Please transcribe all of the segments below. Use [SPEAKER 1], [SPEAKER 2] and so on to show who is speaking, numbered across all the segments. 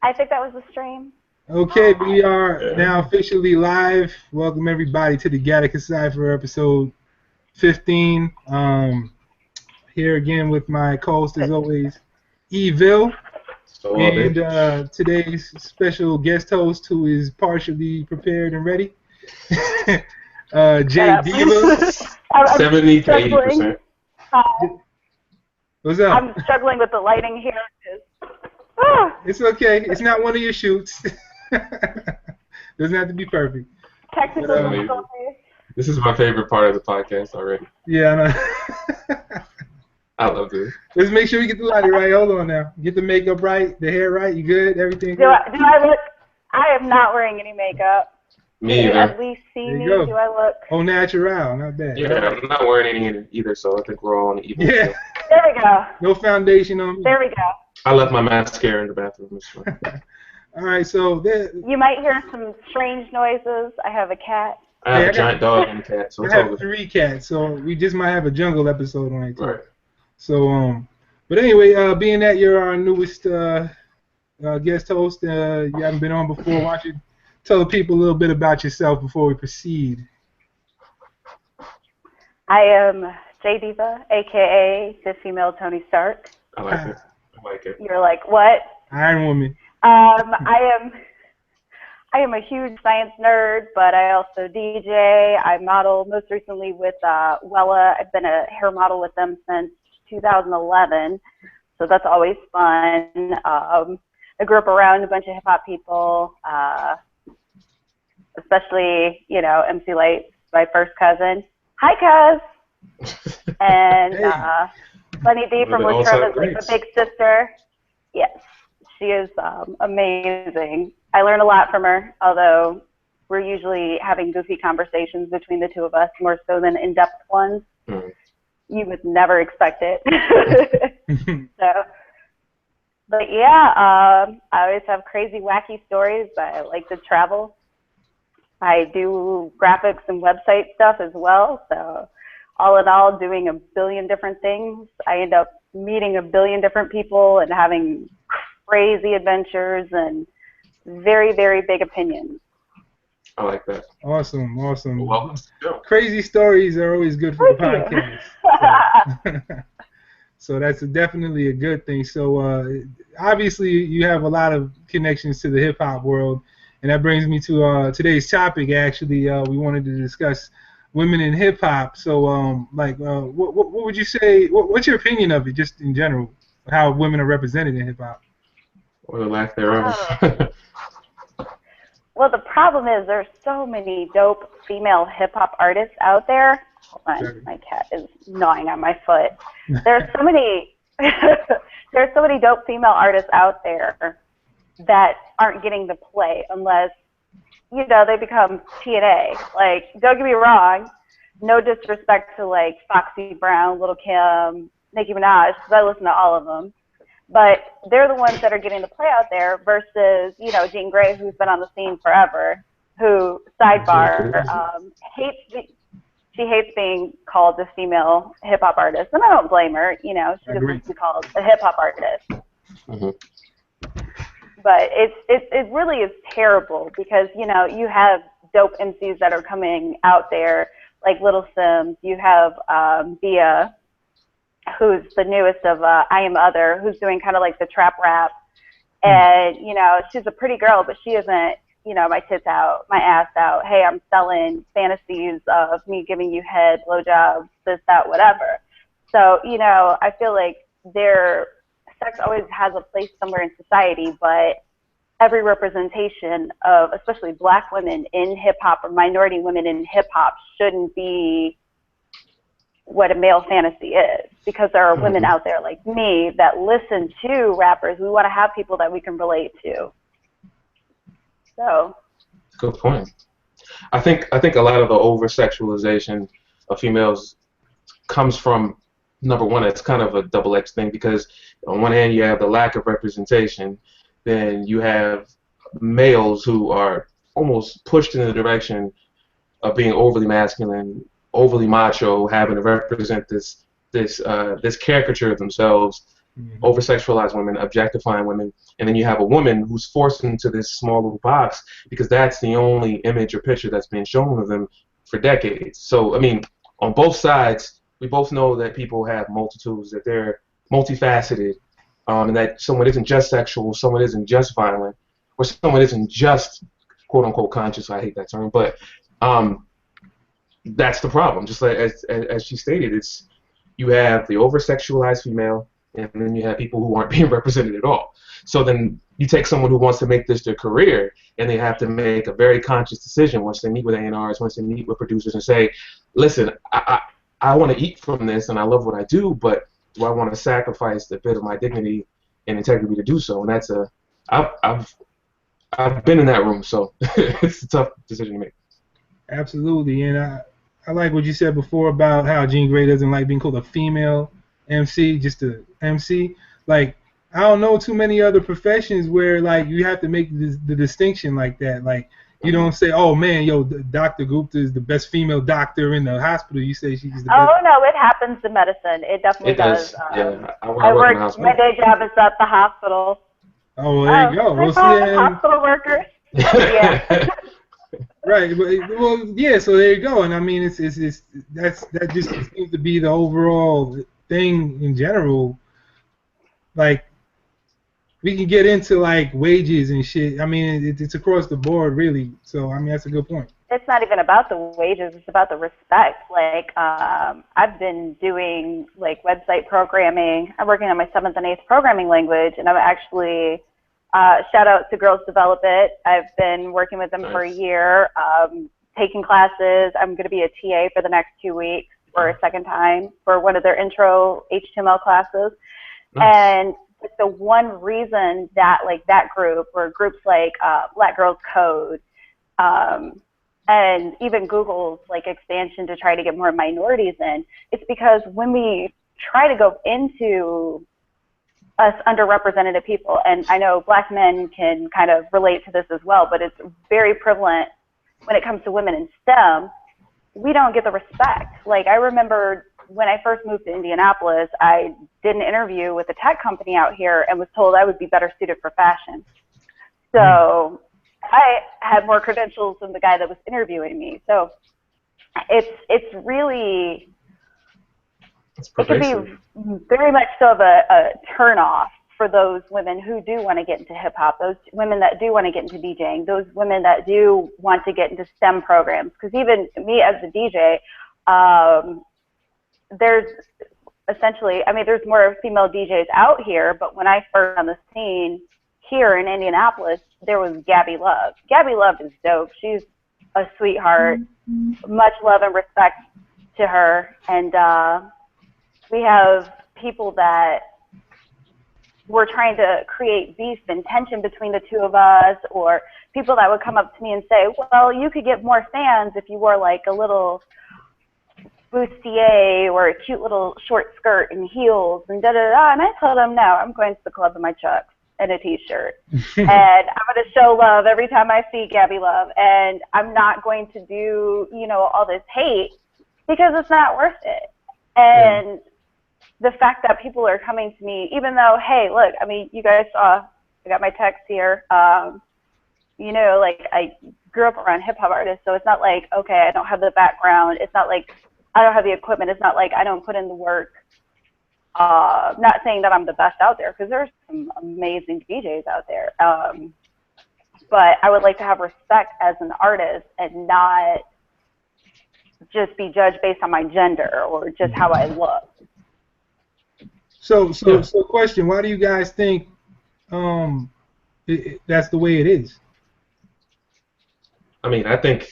[SPEAKER 1] I think that was the stream.
[SPEAKER 2] Okay, we are now officially live. Welcome everybody to the GATaca Cypher episode 15. Here again with my co-host as always, Evil, and today's special guest host who is partially prepared and ready, Jay Diva.
[SPEAKER 3] 70 to 80%.
[SPEAKER 2] What's up?
[SPEAKER 1] I'm struggling with the lighting here.
[SPEAKER 2] It's okay. It's not one of your shoots. Doesn't have to be perfect.
[SPEAKER 1] Technical difficulties.
[SPEAKER 3] This is my favorite part of the podcast already.
[SPEAKER 2] Yeah, I know.
[SPEAKER 3] I love this.
[SPEAKER 2] Let's make sure we get the lighting right. Hold on now. Get the makeup right, the hair right. You good? Everything
[SPEAKER 1] good? Do I look? I am not wearing any makeup.
[SPEAKER 3] Me either.
[SPEAKER 1] At least see me. Do I look?
[SPEAKER 2] Oh, natural. Not bad.
[SPEAKER 3] Yeah, I'm not wearing any either, so I think we're all on the even.
[SPEAKER 2] Yeah.
[SPEAKER 1] There we go.
[SPEAKER 2] No foundation on me.
[SPEAKER 1] There we go.
[SPEAKER 3] I left my mascara in the bathroom.
[SPEAKER 2] All right, so
[SPEAKER 1] you might hear some strange noises. I have a cat.
[SPEAKER 3] I have a giant dog and a cat. So
[SPEAKER 2] I have 3 cats, so we just might have a jungle episode on it too.
[SPEAKER 3] Right.
[SPEAKER 2] So but anyway, being that you're our newest guest host, you haven't been on before. Why don't you tell the people a little bit about yourself before we proceed?
[SPEAKER 1] I am Jay Diva, aka the female Tony Stark.
[SPEAKER 3] I like it. I like it.
[SPEAKER 1] You're like, what?
[SPEAKER 2] Iron Woman.
[SPEAKER 1] I am a huge science nerd, but I also DJ. I model most recently with Wella. I've been a hair model with them since 2011, so that's always fun. I grew up around a bunch of hip hop people, especially MC Light, my first cousin. Hi, cuz. And Bunny D from Latrobe is like a big sister. Yes, she is amazing. I learn a lot from her, although we're usually having goofy conversations between the two of us, more so than in-depth ones.
[SPEAKER 3] Mm.
[SPEAKER 1] You would never expect it. But yeah, I always have crazy, wacky stories. I like to travel. I do graphics and website stuff as well. So all in all, doing a billion different things. I end up meeting a billion different people and having crazy adventures and very, very big opinions.
[SPEAKER 3] I like that.
[SPEAKER 2] Awesome, awesome.
[SPEAKER 3] Well,
[SPEAKER 2] crazy stories are always good for the podcast. So that's definitely a good thing. So obviously you have a lot of connections to the hip hop world, and that brings me to today's topic. Actually, we wanted to discuss women in hip hop. So what would you say? What's your opinion of it, just in general, how women are represented in hip hop?
[SPEAKER 3] Or the lack thereof.
[SPEAKER 1] Well, the problem is there's so many dope female hip-hop artists out there. Hold on, my cat is gnawing on my foot. There's so many dope female artists out there that aren't getting the play unless, they become TNA. Like, don't get me wrong, no disrespect to, like, Foxy Brown, Lil' Kim, Nicki Minaj, because I listen to all of them. But they're the ones that are getting the play out there versus, Jean Grey, who's been on the scene forever, who, sidebar, she hates being called a female hip-hop artist. And I don't blame her. She doesn't want to be called a hip-hop artist.
[SPEAKER 3] Mm-hmm.
[SPEAKER 1] But it really is terrible because, you have dope MCs that are coming out there, like Little Sims. You have Bia, who's the newest of I Am Other, who's doing kind of like the trap rap. And, she's a pretty girl, but she isn't, my tits out, my ass out. Hey, I'm selling fantasies of me giving you head, blowjobs, this, that, whatever. So, I feel like sex always has a place somewhere in society, but every representation of, especially black women in hip-hop or minority women in hip-hop shouldn't be what a male fantasy is, because there are women out there like me that listen to rappers. We want to have people that we can relate to. So.
[SPEAKER 3] Good point. I think a lot of the over-sexualization of females comes from, number one, it's kind of a double-edged thing, because on one hand you have the lack of representation, then you have males who are almost pushed in the direction of being overly masculine, overly macho, having to represent this caricature of themselves over-sexualize women, objectifying women, and then you have a woman who's forced into this small little box because that's the only image or picture that's been shown of them for decades. So, I mean, on both sides, we both know that people have multitudes, that they're multifaceted, and that someone isn't just sexual, someone isn't just violent, or someone isn't just quote-unquote conscious. I hate that term, but that's the problem. Just like as she stated, it's you have the over-sexualized female, and then you have people who aren't being represented at all. So then you take someone who wants to make this their career, and they have to make a very conscious decision once they meet with A&Rs, once they meet with producers, and say, listen, I want to eat from this, and I love what I do, but do I want to sacrifice a bit of my dignity and integrity to do so? And that's I've been in that room, so it's a tough decision to make.
[SPEAKER 2] Absolutely, and I like what you said before about how Jean Grey doesn't like being called a female MC, just a MC. Like, I don't know too many other professions where like you have to make the distinction like that. Like, you don't say, oh man, yo, Dr. Gupta is the best female doctor in the hospital. You say she's the best.
[SPEAKER 1] Oh no, it happens in medicine. It definitely does.
[SPEAKER 3] Yeah, I
[SPEAKER 1] work
[SPEAKER 3] in the hospital.
[SPEAKER 1] My day job is at the hospital.
[SPEAKER 2] Oh, well, there you go. We'll see.
[SPEAKER 1] Hospital workers. Yeah.
[SPEAKER 2] Right. Well, yeah. So there you go. And I mean, that just seems to be the overall thing in general. Like, we can get into like wages and shit. I mean, it's across the board, really. So I mean, that's a good point.
[SPEAKER 1] It's not even about the wages. It's about the respect. Like, I've been doing like website programming. I'm working on my 7th and 8th programming language, and I'm actually shout out to Girls Develop It. I've been working with them for a year, taking classes. I'm going to be a TA for the next 2 weeks for a second time for one of their intro HTML classes. Nice. And the one reason that like that group or groups like Black Girls Code and even Google's like expansion to try to get more minorities in, it's because when we try to go into us underrepresented people, and I know Black men can kind of relate to this as well, but it's very prevalent when it comes to women in STEM, we don't get the respect. Like, I remember when I first moved to Indianapolis, I did an interview with a tech company out here and was told I would be better suited for fashion. So I had more credentials than the guy that was interviewing me. So it's really, it can be very much so of a turn-off for those women who do want to get into hip-hop, those women that do want to get into DJing, those women that do want to get into STEM programs. Because even me as a DJ, there's essentially, I mean, there's more female DJs out here, but when I first on the scene here in Indianapolis, there was Gabby Love. Gabby Love is dope. She's a sweetheart. Much love and respect to her. And we have people that were trying to create beef and tension between the two of us, or people that would come up to me and say, well, you could get more fans if you wore like a little bustier or a cute little short skirt and heels and da-da-da. And I told them, no, I'm going to the club in my chucks and a t-shirt. And I'm going to show love every time I see Gabby Love. And I'm not going to do, you know, all this hate because it's not worth it. And the fact that people are coming to me, even though, hey, look, I mean, you guys saw, I got my text here. You know, like, I grew up around hip-hop artists, so it's not like, okay, I don't have the background. It's not like I don't have the equipment. It's not like I don't put in the work. Not saying that I'm the best out there, because there's some amazing DJs out there. But I would like to have respect as an artist and not just be judged based on my gender or just how I look.
[SPEAKER 2] So question, why do you guys think that's the way it is?
[SPEAKER 3] I mean, I think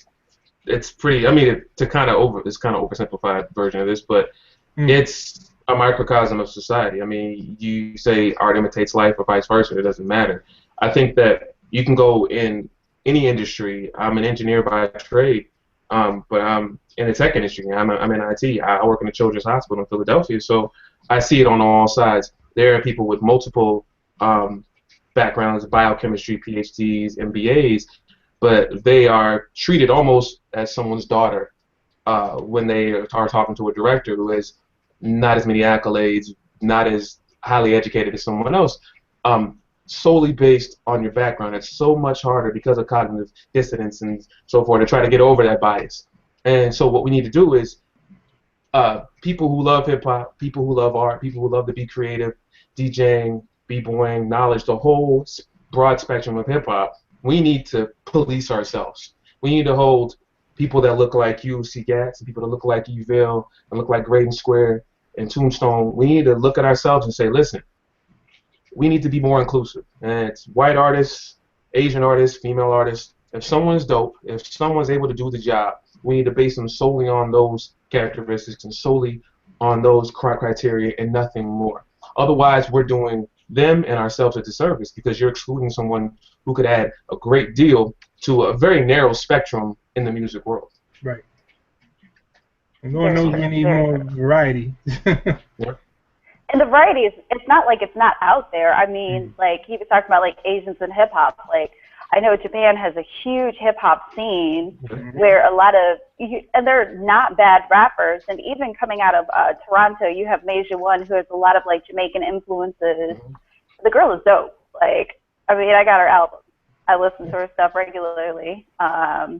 [SPEAKER 3] it's pretty, I mean, it's kind of oversimplified version of this, but it's a microcosm of society. I mean, you say art imitates life or vice versa, it doesn't matter. I think that you can go in any industry. I'm an engineer by trade, but I'm in the tech industry. I'm in IT. I work in a children's hospital in Philadelphia, so I see it on all sides. There are people with multiple backgrounds, biochemistry, PhDs, MBAs, but they are treated almost as someone's daughter when they are talking to a director who has not as many accolades, not as highly educated as someone else, solely based on your background. It's so much harder because of cognitive dissonance and so forth to try to get over that bias. And so what we need to do is people who love hip hop, people who love art, people who love to be creative, DJing, b-boying, knowledge, the whole broad spectrum of hip hop, we need to police ourselves. We need to hold people that look like UC Gats and people that look like Eville and look like Graydon Square and Tombstone. We need to look at ourselves and say, listen, we need to be more inclusive. And it's white artists, Asian artists, female artists. If someone's dope, if someone's able to do the job, we need to base them solely on those characteristics and solely on those criteria and nothing more. Otherwise, we're doing them and ourselves a disservice because you're excluding someone who could add a great deal to a very narrow spectrum in the music world.
[SPEAKER 2] Right. And Lord knows we need more variety.
[SPEAKER 3] Yeah.
[SPEAKER 1] And the variety is, it's not like it's not out there. I mean, like, he was talking about, like, Asians in hip-hop. Like, I know Japan has a huge hip-hop scene where a lot of, and they're not bad rappers. And even coming out of Toronto, you have Meja One, who has a lot of, like, Jamaican influences. The girl is dope. Like, I mean, I got her album. I listen to her stuff regularly. But,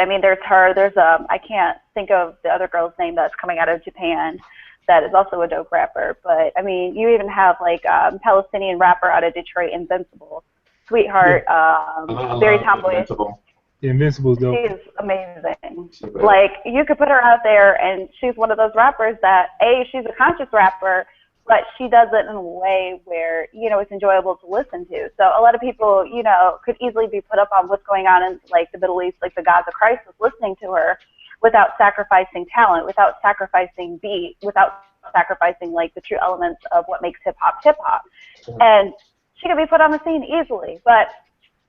[SPEAKER 1] I mean, there's her. There's, I can't think of the other girl's name that's coming out of Japan that is also a dope rapper. But, I mean, you even have, like, Palestinian rapper out of Detroit, Invincible. Sweetheart, very tomboyish.
[SPEAKER 2] The Invincible's dope.
[SPEAKER 1] She is amazing. Like, you could put her out there, and she's one of those rappers that, A, she's a conscious rapper, but she does it in a way where, you know, it's enjoyable to listen to. So a lot of people, you know, could easily be put up on what's going on in, like, the Middle East, like the GATaca crisis, listening to her without sacrificing talent, without sacrificing beat, without sacrificing, like, the true elements of what makes hip-hop hip-hop. And she could be put on the scene easily, but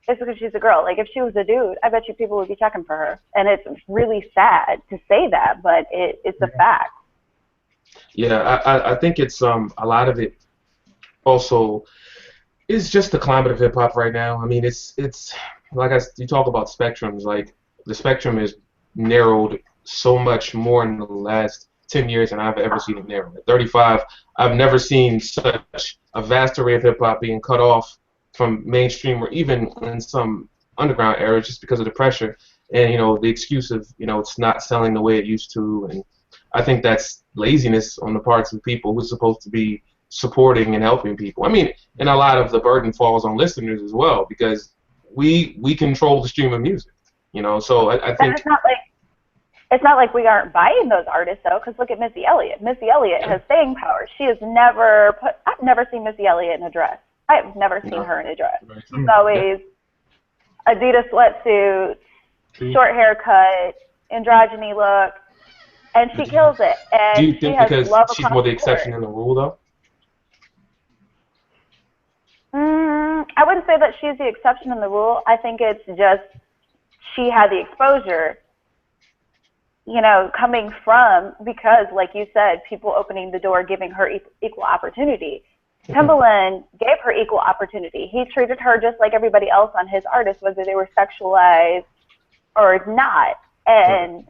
[SPEAKER 1] it's because she's a girl. Like, if she was a dude, I bet you people would be checking for her. And it's really sad to say that, but it's a fact.
[SPEAKER 3] Yeah, I think it's a lot of it also is just the climate of hip hop right now. I mean, it's like you talk about spectrums. Like, the spectrum is narrowed so much more in the last 10 years than I've ever seen it narrowed. At 35, I've never seen such a vast array of hip hop being cut off from mainstream or even in some underground areas just because of the pressure and, you know, the excuse of, you know, it's not selling the way it used to. And I think that's laziness on the parts of people who's supposed to be supporting and helping people. I mean, and a lot of the burden falls on listeners as well because we control the stream of music, you know. So I think
[SPEAKER 1] it's not like we aren't buying those artists, though, because look at Missy Elliott. Missy Elliott has staying power. She has never I've never seen Missy Elliott in a dress. I've never seen her in a dress. She's always Adidas sweatsuit, short haircut, androgyny look, and she kills it. And
[SPEAKER 3] do you think because she's more the exception than the rule, though?
[SPEAKER 1] I wouldn't say that she's the exception and the rule. I think it's just she had the exposure, you know, coming from, because, like you said, people opening the door, giving her equal opportunity. Timbaland gave her equal opportunity. He treated her just like everybody else on his artists, whether they were sexualized or not. And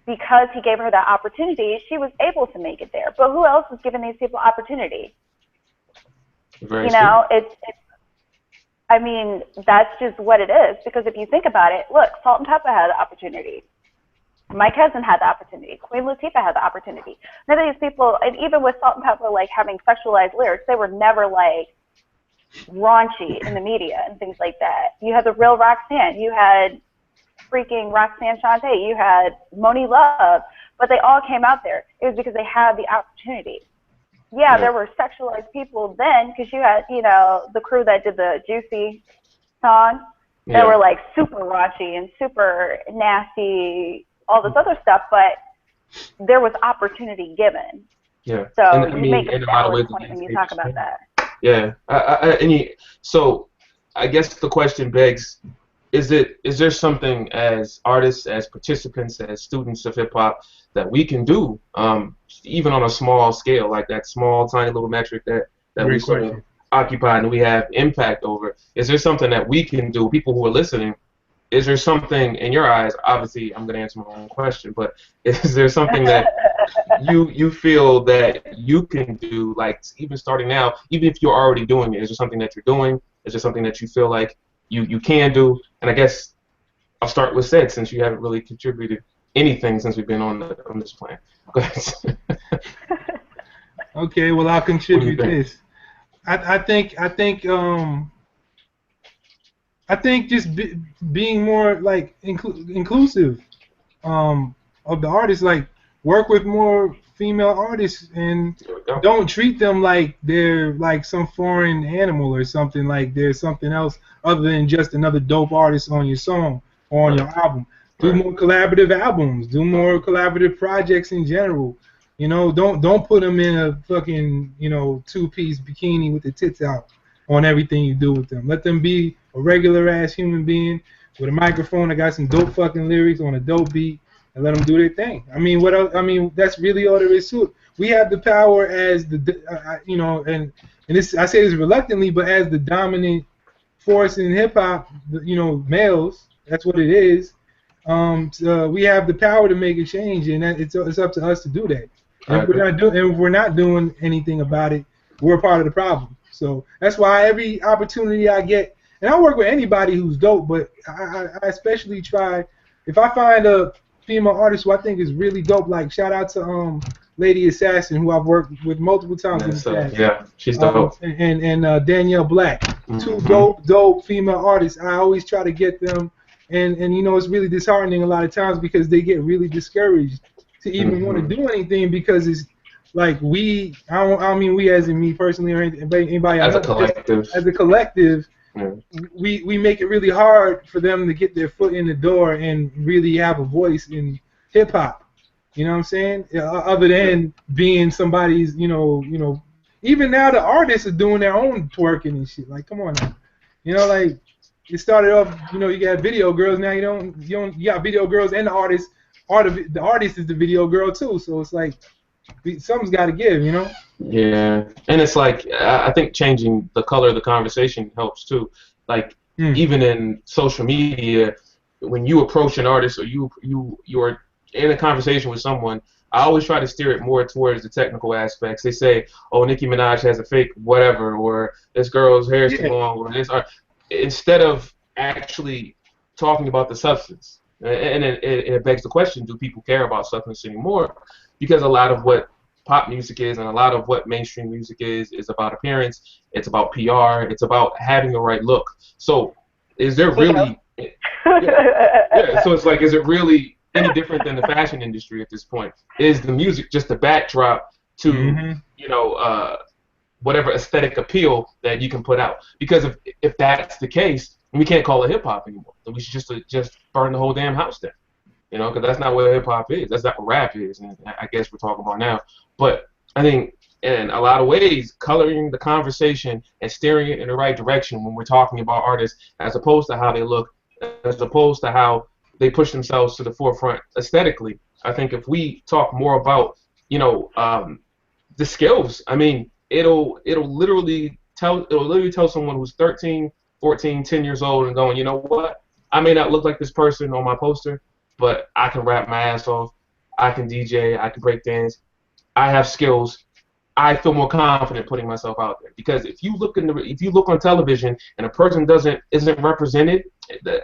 [SPEAKER 1] because he gave her that opportunity, she was able to make it there. But who else is giving these people opportunity? You know, it's I mean, that's just what it is. Because if you think about it, look, Salt and Pepper had the opportunity. My cousin had the opportunity. Queen Latifah had the opportunity. None of these people, and even with Salt and Pepper, like, having sexualized lyrics, they were never, like, raunchy in the media and things like that. You had the real Roxanne. You had freaking Roxanne Shante. You had Moni Love. But they all came out there. It was because they had the opportunity. Yeah, there were sexualized people then, because you had, you know, the crew that did the Juicy song. They were, like, super raunchy and super nasty, all this other stuff, but there was opportunity given. Yeah. So and, you make a valid point when you talk about that.
[SPEAKER 3] Yeah. So I guess the question begs, is there something as artists, as participants, as students of hip-hop that we can do, even on a small scale, like that small, tiny little metric that we sort of occupy and we have impact over? Is there something that we can do, people who are listening? Is there something in your eyes, obviously I'm going to answer my own question, but is there something that you feel that you can do, like even starting now, even if you're already doing it? Is there something that you're doing? Is there something that you feel like you can do? And I guess I'll start with Sid, since you haven't really contributed anything since we've been on this plan. Go ahead.
[SPEAKER 2] Okay, well I'll contribute this. I think just being more like inclusive of the artists, like work with more female artists and don't treat them like they're like some foreign animal or something, like they're something else other than just another dope artist on your song or on your album. Do more collaborative albums, do more collaborative projects in general. You know, don't put them in a fucking, you know, two-piece bikini with the tits out on everything you do with them. Let them be a regular ass human being with a microphone that got some dope fucking lyrics on a dope beat, and let them do their thing. I mean, what else? I mean, that's really all there is to it. We have the power as the, you know, and this, I say this reluctantly, but as the dominant force in hip hop, you know, males, that's what it is. So we have the power to make a change, and it's up to us to do that. And if we're not doing anything about it, we're a part of the problem. So that's why every opportunity I get, and I work with anybody who's dope, but I especially try, if I find a female artist who I think is really dope, like shout out to Lady Assassin, who I've worked with multiple times in the past.
[SPEAKER 3] Yeah, she's dope.
[SPEAKER 2] And Danielle Black, two dope female artists. I always try to get them, and you know, it's really disheartening a lot of times because they get really discouraged to even want to do anything, because it's like I don't mean we as in me personally or anybody
[SPEAKER 3] as
[SPEAKER 2] else,
[SPEAKER 3] a collective.
[SPEAKER 2] As a collective, we make it really hard for them to get their foot in the door and really have a voice in hip hop. You know what I'm saying? Other than being somebody's, you know, even now the artists are doing their own twerking and shit. Like, come on now, you know, like it started off, you know, you got video girls. Now you got video girls and the artist. The artist is the video girl too. So it's like something's got to give, you know.
[SPEAKER 3] Yeah, and it's like I think changing the color of the conversation helps too. Like even in social media, when you approach an artist or you are in a conversation with someone, I always try to steer it more towards the technical aspects. They say, "Oh, Nicki Minaj has a fake whatever," or "This girl's hair is too long," or this. Instead of actually talking about the substance, and it begs the question: do people care about substance anymore? Because a lot of what pop music is and a lot of what mainstream music is about appearance. It's about PR. It's about having the right look. So, is there really? So it's like, is it really any different than the fashion industry at this point? Is the music just a backdrop to you know whatever aesthetic appeal that you can put out? Because if that's the case, we can't call it hip hop anymore. Then we should just burn the whole damn house down. You know, because that's not what hip hop is. That's not what rap is, and I guess we're talking about now. But I think in a lot of ways, coloring the conversation and steering it in the right direction when we're talking about artists, as opposed to how they look, as opposed to how they push themselves to the forefront aesthetically. I think if we talk more about, you know, the skills, I mean, it'll literally tell someone who's 13, 14, 10 years old and going, you know what? I may not look like this person on my poster, but I can rap my ass off. I can DJ. I can break dance. I have skills. I feel more confident putting myself out there, because if you look on television and a person isn't represented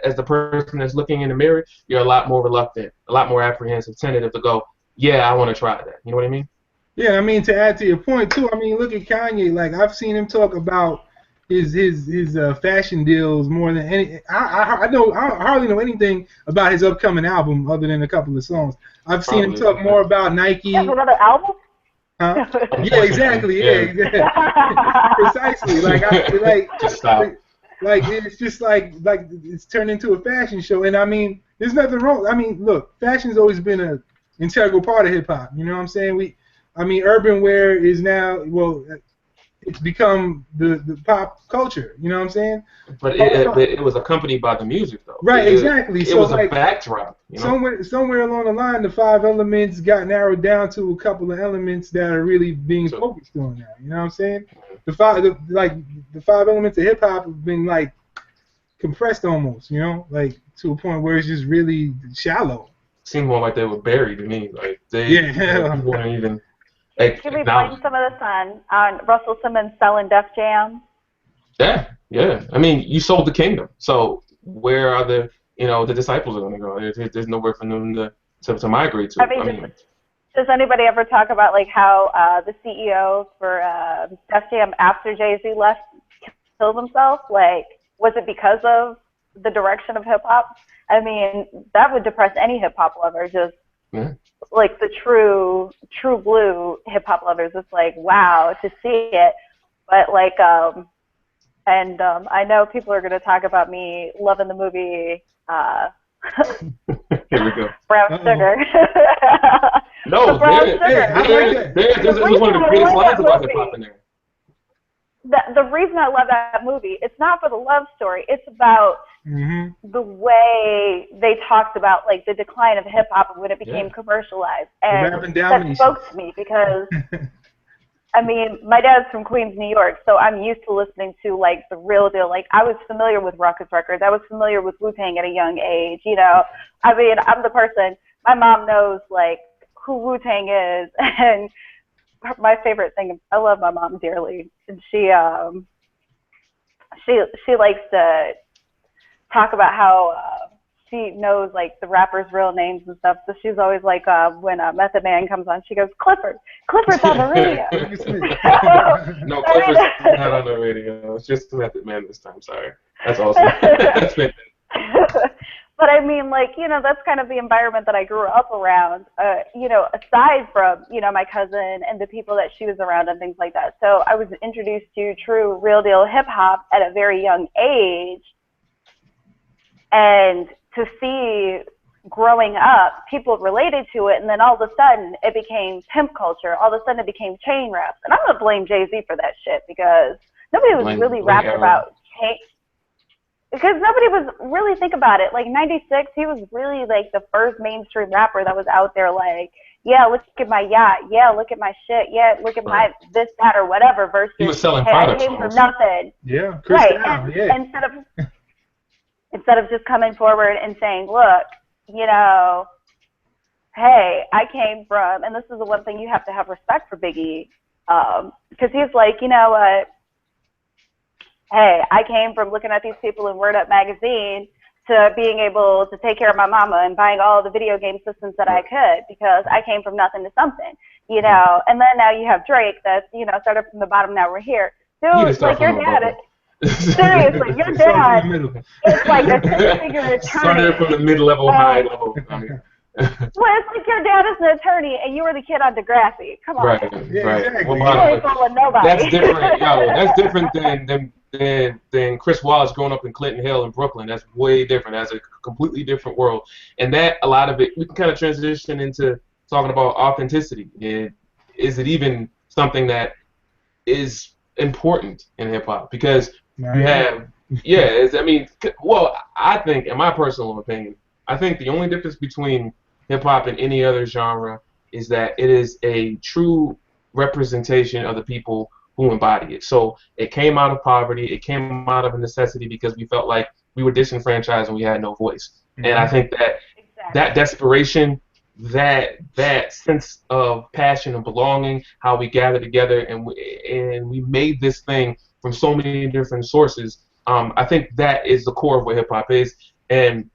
[SPEAKER 3] as the person that's looking in the mirror, you're a lot more reluctant, a lot more apprehensive, tentative to go, yeah, I want to try that. You know what I mean?
[SPEAKER 2] Yeah, I mean, to add to your point too, I mean, look at Kanye. Like, I've seen him talk about his fashion deals more than any. I hardly know anything about his upcoming album other than a couple of songs. I've seen him talk more about Nike.
[SPEAKER 1] You have another album?
[SPEAKER 2] Huh? Yeah, exactly. Yeah. Precisely.
[SPEAKER 3] Just stop.
[SPEAKER 2] Like it's just like it's turned into a fashion show, and I mean, there's nothing wrong. I mean, look, fashion's always been an integral part of hip hop. You know what I'm saying? Urban wear is now, well, it's become the pop culture. You know what I'm saying?
[SPEAKER 3] But it was accompanied by the music, though.
[SPEAKER 2] Right, exactly.
[SPEAKER 3] It was a backdrop. You know?
[SPEAKER 2] Somewhere along the line, the 5 elements got narrowed down to a couple of elements that are really being focused on now. You know what I'm saying? The five elements of hip hop have been like compressed almost. You know, like to a point where it's just really shallow.
[SPEAKER 3] seemed more like they were buried to me. Like they
[SPEAKER 2] Yeah.
[SPEAKER 3] weren't even
[SPEAKER 1] Give me blame
[SPEAKER 3] acknowledged.
[SPEAKER 1] some of the sun on Russell Simmons selling Def Jam.
[SPEAKER 3] Yeah, yeah. I mean, you sold the kingdom. So where are the disciples are going to go? There's nowhere for them to migrate
[SPEAKER 1] I
[SPEAKER 3] to.
[SPEAKER 1] mean,
[SPEAKER 3] I mean,
[SPEAKER 1] does anybody ever talk about like how the CEO for Def Jam after Jay-Z left killed himself? Like, was it because of the direction of hip hop? I mean, that would depress any hip hop lover. Just
[SPEAKER 3] yeah.
[SPEAKER 1] like the true blue hip hop lovers. It's like wow to see it, but like I know people are going to talk about me loving the movie
[SPEAKER 3] Here we go.
[SPEAKER 1] Brown Sugar. The
[SPEAKER 3] No,
[SPEAKER 1] Brown
[SPEAKER 3] there,
[SPEAKER 1] Sugar.
[SPEAKER 2] I like that.
[SPEAKER 3] there's one of the greatest lines about hip hop in there.
[SPEAKER 1] The reason I love that movie, it's not for the love story. It's about the way they talked about like the decline of hip hop when it became commercialized, and that spoke to me because I mean my dad's from Queens, New York, so I'm used to listening to like the real deal. Like I was familiar with Ruckus Records, I was familiar with Wu-Tang at a young age. You know, I mean I'm the person. My mom knows like who Wu-Tang is, and my favorite thing, I love my mom dearly, and she likes to talk about how she knows like the rappers' real names and stuff. So she's always like, when Method Man comes on, she goes, Clifford's on the radio.
[SPEAKER 3] No, Clifford's not on the radio. It's just Method Man this time. Sorry, that's awesome. That's fantastic.
[SPEAKER 1] But I mean, like, you know, that's kind of the environment that I grew up around, you know, aside from, you know, my cousin and the people that she was around and things like that. So I was introduced to true, real deal hip hop at a very young age. And to see growing up, people related to it. And then all of a sudden it became pimp culture. All of a sudden it became chain raps. And I'm going to blame Jay-Z for that shit because nobody was really rapping about chain. Because nobody was really, think about it, like 96, he was really like the first mainstream rapper that was out there like, yeah, look at my yacht, yeah, look at my shit, yeah, look at my this, that, or whatever, versus,
[SPEAKER 3] he was selling
[SPEAKER 1] hey,
[SPEAKER 3] products.
[SPEAKER 1] I came from nothing.
[SPEAKER 2] Yeah,
[SPEAKER 1] right. And, instead of just coming forward and saying, look, you know, hey, I came from, and this is the one thing you have to have respect for Biggie, because he's like, you know what, hey, I came from looking at these people in Word Up magazine to being able to take care of my mama and buying all the video game systems that I could because I came from nothing to something, you know. And then now you have Drake that's, you know, started from the bottom, now we're here. Dude, like your dad, seriously, your dad is like a six-figure attorney.
[SPEAKER 3] Started from the mid-level, high level. I mean.
[SPEAKER 1] Well, it's like your dad is an attorney and you were the kid on Degrassi. Come on.
[SPEAKER 3] Right,
[SPEAKER 2] yeah,
[SPEAKER 3] right.
[SPEAKER 2] Exactly.
[SPEAKER 3] Well, that's different, yo. That's different than Chris Wallace growing up in Clinton Hill in Brooklyn. That's way different. That's a completely different world. And that, a lot of it, we can kind of transition into talking about authenticity. Is it even something that is important in hip-hop? Because you have, I think, in my personal opinion, I think the only difference between hip-hop and any other genre is that it is a true representation of the people who embody it. So it came out of poverty, it came out of a necessity because we felt like we were disenfranchised and we had no voice. Mm-hmm. And I think that that desperation, that sense of passion and belonging, how we gather together and we made this thing from so many different sources. I think that is the core of what hip-hop is. And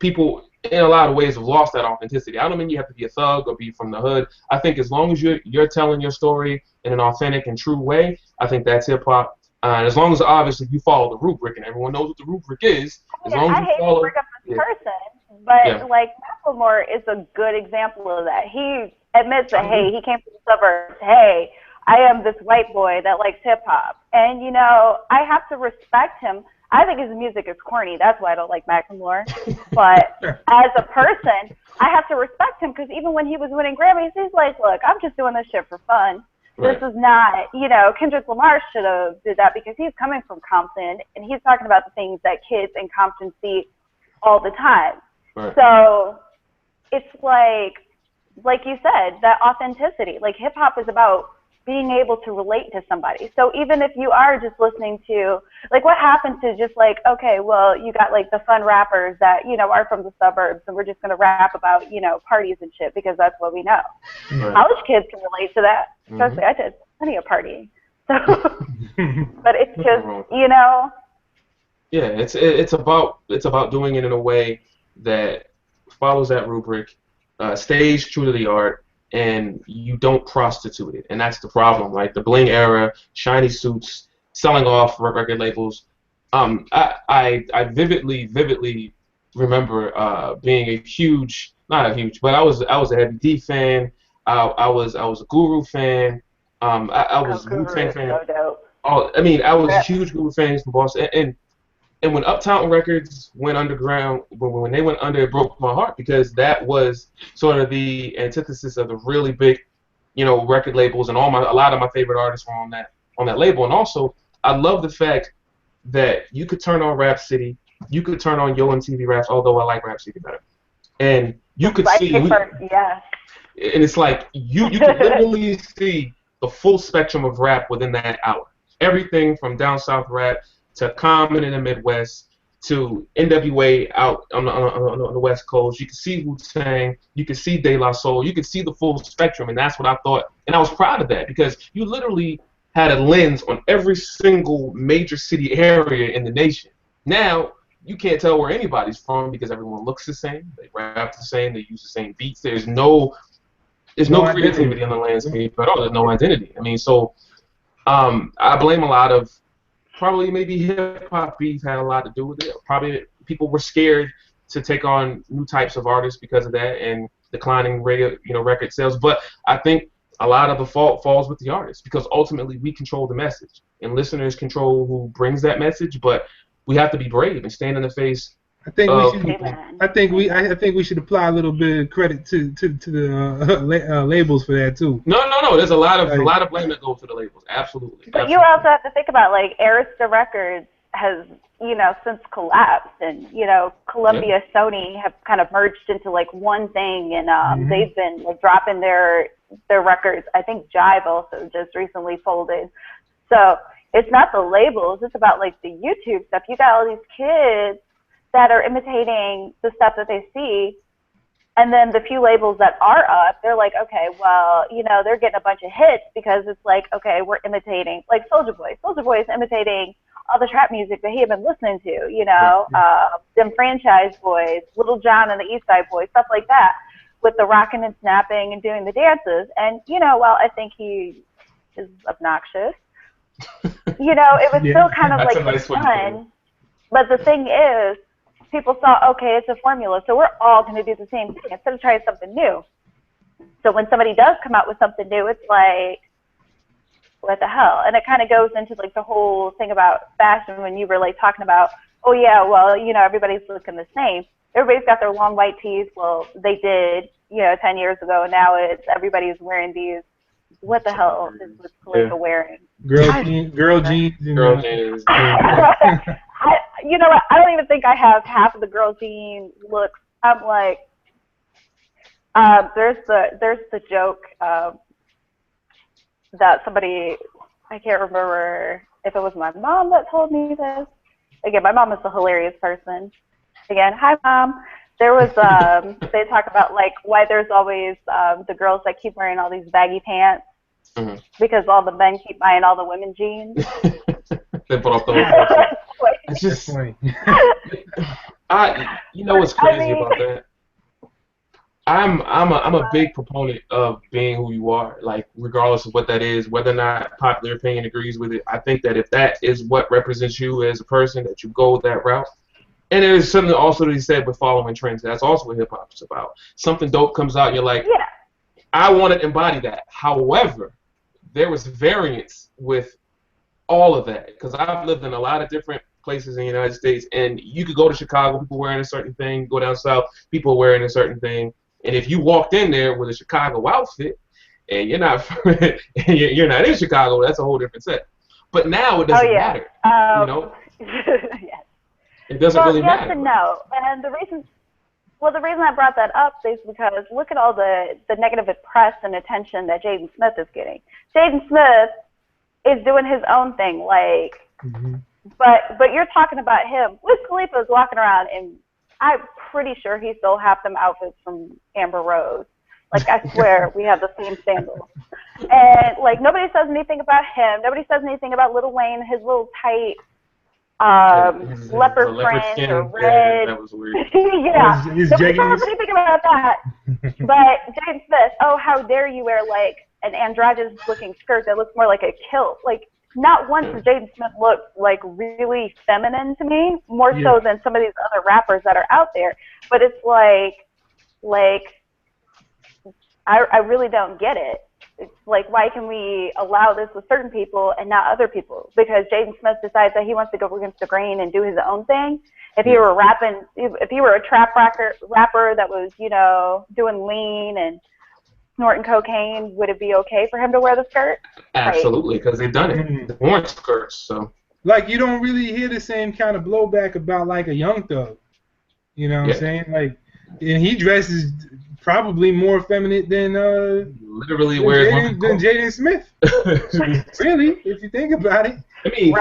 [SPEAKER 3] people in a lot of ways have lost that authenticity. I don't mean you have to be a thug or be from the hood. I think as long as you're telling your story in an authentic and true way, I think that's hip hop. And as long as obviously you follow the rubric and everyone knows what the rubric is, as long as you follow.
[SPEAKER 1] I hate to bring up this person, but like Macklemore is a good example of that. He admits that hey, he came from the suburbs. Hey, I am this white boy that likes hip hop, and you know I have to respect him. I think his music is corny. That's why I don't like Macklemore. But as a person, I have to respect him because even when he was winning Grammys, he's like, look, I'm just doing this shit for fun. Right. This is not, you know, Kendrick Lamar should have did that because he's coming from Compton and he's talking about the things that kids in Compton see all the time. Right. So it's like you said, that authenticity. Like hip hop is about being able to relate to somebody. So even if you are just listening to, like, what happens to just like, okay, well, you got like the fun rappers that, you know, are from the suburbs and we're just going to rap about, you know, parties and shit because that's what we know.
[SPEAKER 3] Right.
[SPEAKER 1] College kids can relate to that. Trust me, I did plenty of partying. So, but it's just, you know.
[SPEAKER 3] Yeah, it's about doing it in a way that follows that rubric, stays true to the art, and you don't prostitute it. And that's the problem. Like the bling era, shiny suits, selling off record labels. I vividly remember being a huge, not a huge, but I was a Heavy D fan. I was a Guru fan. I was a Wu-Tang fan.
[SPEAKER 1] So dope.
[SPEAKER 3] I mean, I was a huge Guru fan from Boston, and when Uptown Records went underground, when they went under, it broke my heart because that was sort of the antithesis of the really big, you know, record labels, and a lot of my favorite artists were on that label. And also, I love the fact that you could turn on Rap City, you could turn on Yo MTV Raps, although I like Rap City better, and you could see, and it's like you could literally see the full spectrum of rap within that hour. Everything from down south rap to Common in the Midwest, to NWA out on the West Coast. You can see Wu-Tang, you can see De La Soul, you can see the full spectrum, and that's what I thought. And I was proud of that because you literally had a lens on every single major city area in the nation. Now, you can't tell where anybody's from because everyone looks the same, they rap the same, they use the same beats. There's no creativity on the landscape at all. There's no identity. I mean, so I blame a lot of probably maybe hip-hop beef had a lot to do with it. Probably people were scared to take on new types of artists because of that and declining record sales. But I think a lot of the fault falls with the artist because ultimately we control the message and listeners control who brings that message. But we have to be brave and stand in the face.
[SPEAKER 2] I think we should apply a little bit of credit to the labels for that too.
[SPEAKER 3] No. There's a lot of blame that goes to the labels. Absolutely.
[SPEAKER 1] But you also have to think about like Arista Records has, you know, since collapsed, and you know Columbia, Sony have kind of merged into like one thing, and they've been like dropping their records. I think Jive also just recently folded. So it's not the labels. It's about like the YouTube stuff. You got all these kids that are imitating the stuff that they see, and then the few labels that are up, they're like, okay, well, you know, they're getting a bunch of hits because it's like, okay, we're imitating, like Soulja Boy. Soulja Boy is imitating all the trap music that he had been listening to, you know, them Franchise Boys, Little John and the East Side Boys, stuff like that, with the rocking and snapping and doing the dances. And, you know, while I think he is obnoxious, you know, it was still kind of like fun. But the thing is, people saw, okay, it's a formula, so we're all going to do the same thing instead of trying something new. So when somebody does come out with something new, it's like, what the hell? And it kind of goes into like the whole thing about fashion when you were like talking about, oh yeah, well, you know, everybody's looking the same. Everybody's got their long white tees. Well, they did, you know, 10 years ago. Now it's everybody's wearing these. What the hell is this Khalifa wearing?
[SPEAKER 2] Girl jeans.
[SPEAKER 1] You know what? I don't even think I have half of the girl jean looks. I'm like, there's the joke that somebody, I can't remember if it was my mom that told me this. Again, my mom is a hilarious person. Again, hi mom. There was they talk about like why there's always the girls that keep wearing all these baggy pants because all the men keep buying all the women jeans.
[SPEAKER 3] They put off the whole it's just funny. You know what's crazy about that? I'm a big proponent of being who you are, like regardless of what that is, whether or not popular opinion agrees with it. I think that if that is what represents you as a person, that you go that route. And there's something also to be said with following trends. That's also what hip hop is about. Something dope comes out, you're like, I want to embody that. However, there was variance with all of that because I've lived in a lot of different places in the United States, and you could go to Chicago, people wearing a certain thing, go down south, people wearing a certain thing, and if you walked in there with a Chicago outfit, and you're not you're not in Chicago, that's a whole different set. But now it doesn't matter, you know.
[SPEAKER 1] Yes.
[SPEAKER 3] It doesn't really matter.
[SPEAKER 1] Yes and no, and the reason Well, the reason I brought that up is because look at all the negative press and attention that Jaden Smith is getting. Jaden Smith is doing his own thing, like, but you're talking about him. Wiz Khalifa is walking around, and I'm pretty sure he stole half them outfits from Amber Rose. Like, I swear we have the same sandals. And, like, nobody says anything about him. Nobody says anything about Lil Wayne, his little tight leopard print or red.
[SPEAKER 3] That was weird.
[SPEAKER 1] Yeah. Nobody says anything about that. But Jaden Smith, oh, how dare you wear, like, an androgynous-looking skirt that looks more like a kilt. Like, not once does Jaden Smith look, like, really feminine to me, more so than some of these other rappers that are out there. But it's like, I really don't get it. It's like, why can we allow this with certain people and not other people? Because Jaden Smith decides that he wants to go against the grain and do his own thing. If he were rapping, if he were a trap rapper that was, you know, doing lean and snorting cocaine, would it be okay for him to wear the skirt?
[SPEAKER 3] Absolutely, because they've done it. They weren't skirts, so.
[SPEAKER 2] Like, you don't really hear the same kind of blowback about, like, a Young Thug. You know what I'm saying? Like, and he dresses probably more effeminate than
[SPEAKER 3] literally wears
[SPEAKER 2] than Jaden Smith. Really, if you think about it.
[SPEAKER 3] I mean,